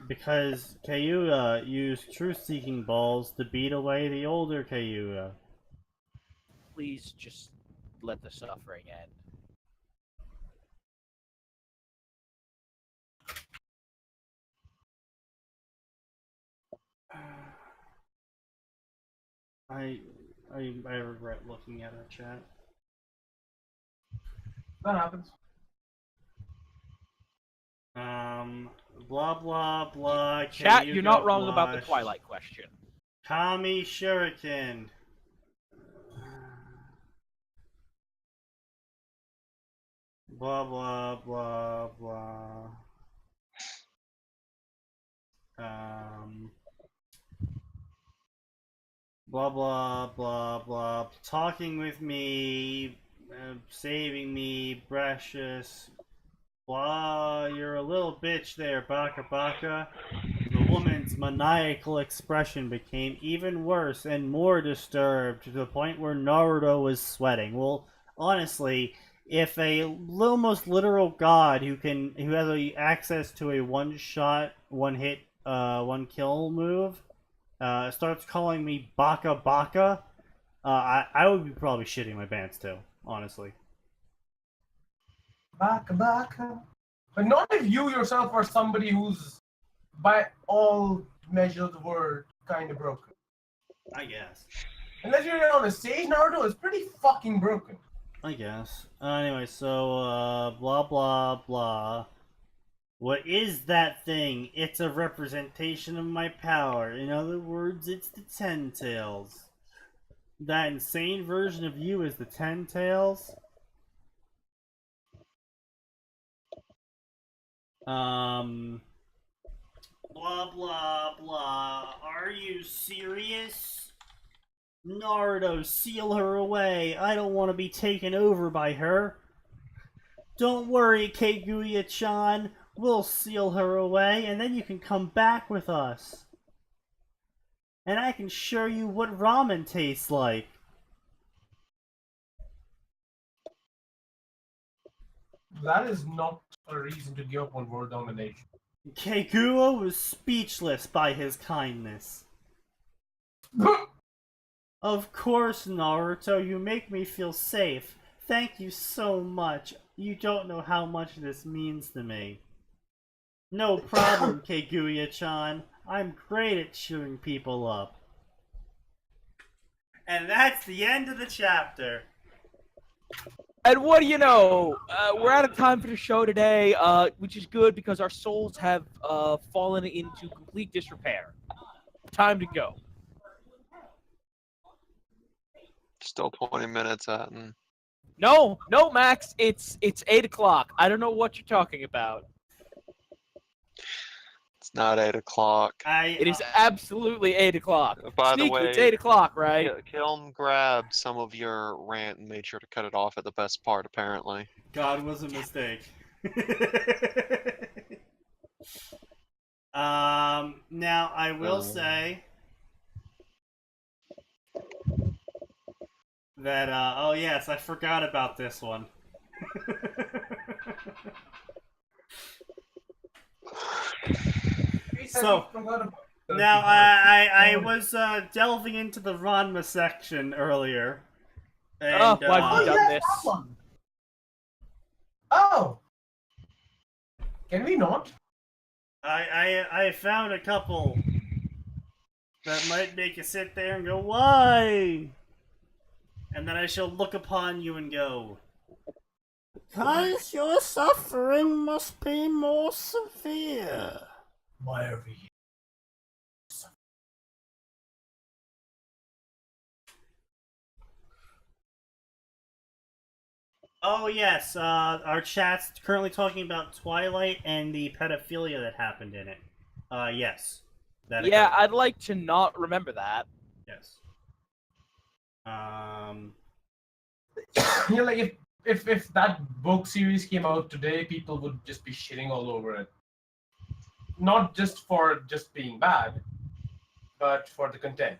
Because Kayuga used truth-seeking balls to beat away the older Kayuga. Please just let the suffering end. I regret looking at our chat. That happens. Blah blah blah. Chat, you're not wrong about the blush. Twilight question. Kami Shuriken. Blah blah blah blah. Blah blah blah blah. Talking with me, saving me, precious. Blah, you're a little bitch there, Baka Baka. The woman's maniacal expression became even worse and more disturbed to the point where Naruto was sweating. Well, honestly, if a almost literal god who has access to a one-shot, one-hit, one-kill move starts calling me Baka Baka, I would be probably shitting my pants too, honestly. Baka. But not if you yourself are somebody who's, by all measures of the word, kind of broken. I guess. Unless you're on a stage, Naruto is pretty fucking broken. I guess. Anyway, so, blah blah blah. What is that thing? It's a representation of my power. In other words, it's the Ten Tails. That insane version of you is the Ten Tails? Blah blah blah. Are you serious? Naruto, seal her away. I don't want to be taken over by her. Don't worry, Kaguya-chan. We'll seal her away, and then you can come back with us. And I can show you what ramen tastes like. That is not a reason to give up on world domination. Kaguya was speechless by his kindness. Of course, Naruto, you make me feel safe. Thank you so much. You don't know how much this means to me. No problem, Kaguya-chan. I'm great at cheering people up. And that's the end of the chapter. And what do you know? We're out of time for the show today, which is good because our souls have fallen into complete disrepair. Time to go. Still 20 minutes out. No, Max. It's 8 o'clock. I don't know what you're talking about. It's not 8 o'clock. It is absolutely 8 o'clock. By the Sneaky, way, it's 8 o'clock, right? Kilm grabbed some of your rant and made sure to cut it off at the best part, apparently. God was a mistake. Now I will say that, oh yes, I forgot about this one. So, now I was delving into the Ranma section earlier. And, why have you done this? That one. Oh! Can we not? I found a couple that might make you sit there and go, why? And then I shall look upon you and go, because your suffering must be more severe. Why are we here? Oh yes, our chat's currently talking about Twilight and the pedophilia that happened in it. Yes. Yeah, occurred. I'd like to not remember that. Yes. You know, like if that book series came out today, people would just be shitting all over it. Not just for just being bad, but for the content.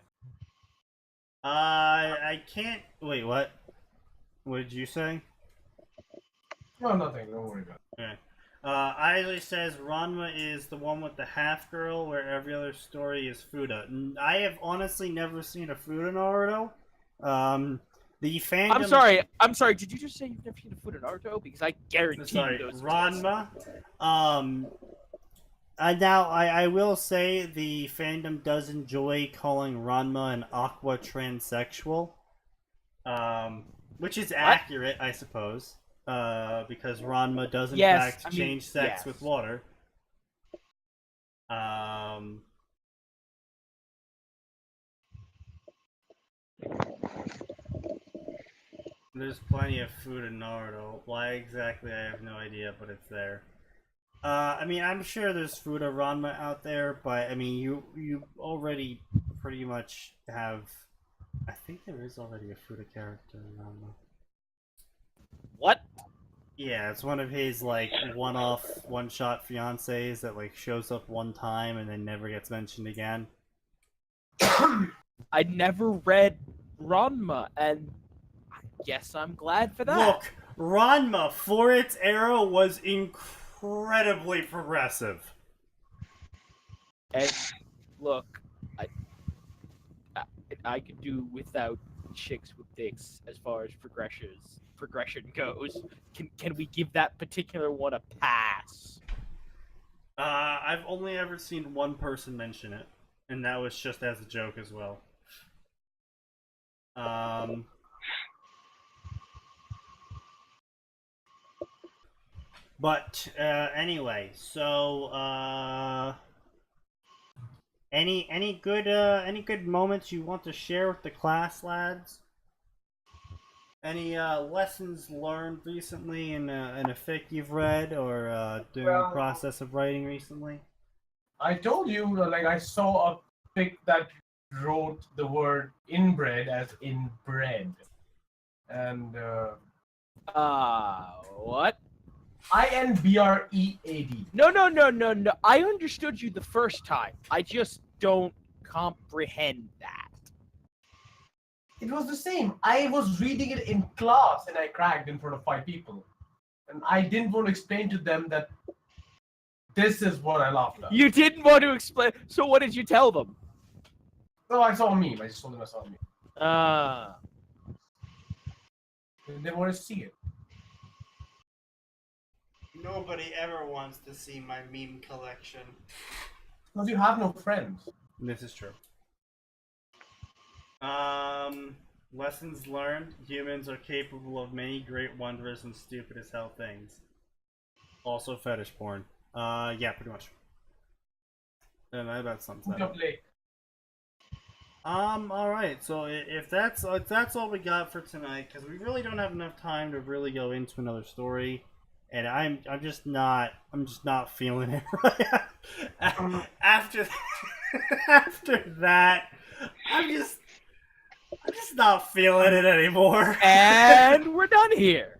I can't. Wait, what? What did you say? No, nothing. Don't worry about it. Okay. Isley says Ranma is the one with the half girl, where every other story is Fuda. I have honestly never seen a Fuda Naruto. The fandom. I'm sorry. Did you just say you've never seen a Fuda Naruto? Because I guarantee Sorry, you those exist. Ranma. Now I will say the fandom does enjoy calling Ranma an aqua transsexual, which is accurate, I suppose, because Ranma does in fact change sex with water. There's plenty of food in Naruto. Why exactly, I have no idea, but it's there. I mean, I'm sure there's Fuda Ranma out there, but I mean, you already pretty much have. I think there is already a Fuda character in Ranma. What? Yeah, it's one of his like one-off, one-shot fiancés that like shows up one time and then never gets mentioned again. I never read Ranma, and I guess I'm glad for that. Look, Ranma for its era was incredibly progressive. And look, I could do without chicks with dicks as far as progression goes. Can we give that particular one a pass? I've only ever seen one person mention it, and that was just as a joke as well. But anyway, so any good moments you want to share with the class, lads? Any lessons learned recently in a fic you've read or during the process of writing recently? I told you, like, I saw a pic that wrote the word inbred as inbred. And, what? INBREAD. No. I understood you the first time. I just don't comprehend that. It was the same. I was reading it in class and I cracked in front of 5 people. And I didn't want to explain to them that this is what I laughed at. You didn't want to explain. So what did you tell them? No, I saw a meme. I just told them I saw a meme. They want to see it. Nobody ever wants to see my meme collection. Because you have no friends. This is true. Lessons learned. Humans are capable of many great wondrous and stupid as hell things. Also fetish porn. Yeah, pretty much. And that about sums that up. Alright, so if that's all we got for tonight, because we really don't have enough time to really go into another story. And I'm just not feeling it right after that. I'm just not feeling it anymore. And we're done here.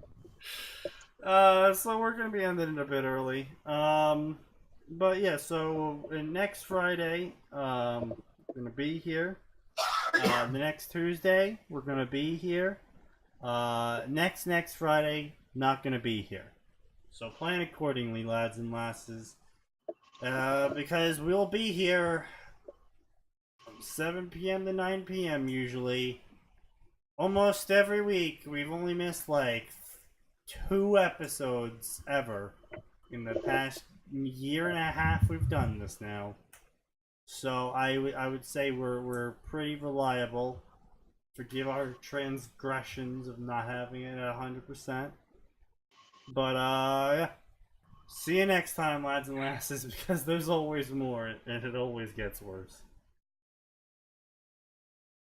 So we're gonna be ending a bit early. But yeah, so next Friday, we're gonna be here. The next Tuesday, we're gonna be here. Next Friday, not gonna be here. So plan accordingly, lads and lasses. Because we'll be here from 7 p.m. to 9 p.m. usually. Almost every week. We've only missed like 2 episodes ever in the past year and a half we've done this now. So I would say we're pretty reliable. Forgive our transgressions of not having it at 100%. But yeah. See you next time, lads and lasses, because there's always more, and it always gets worse.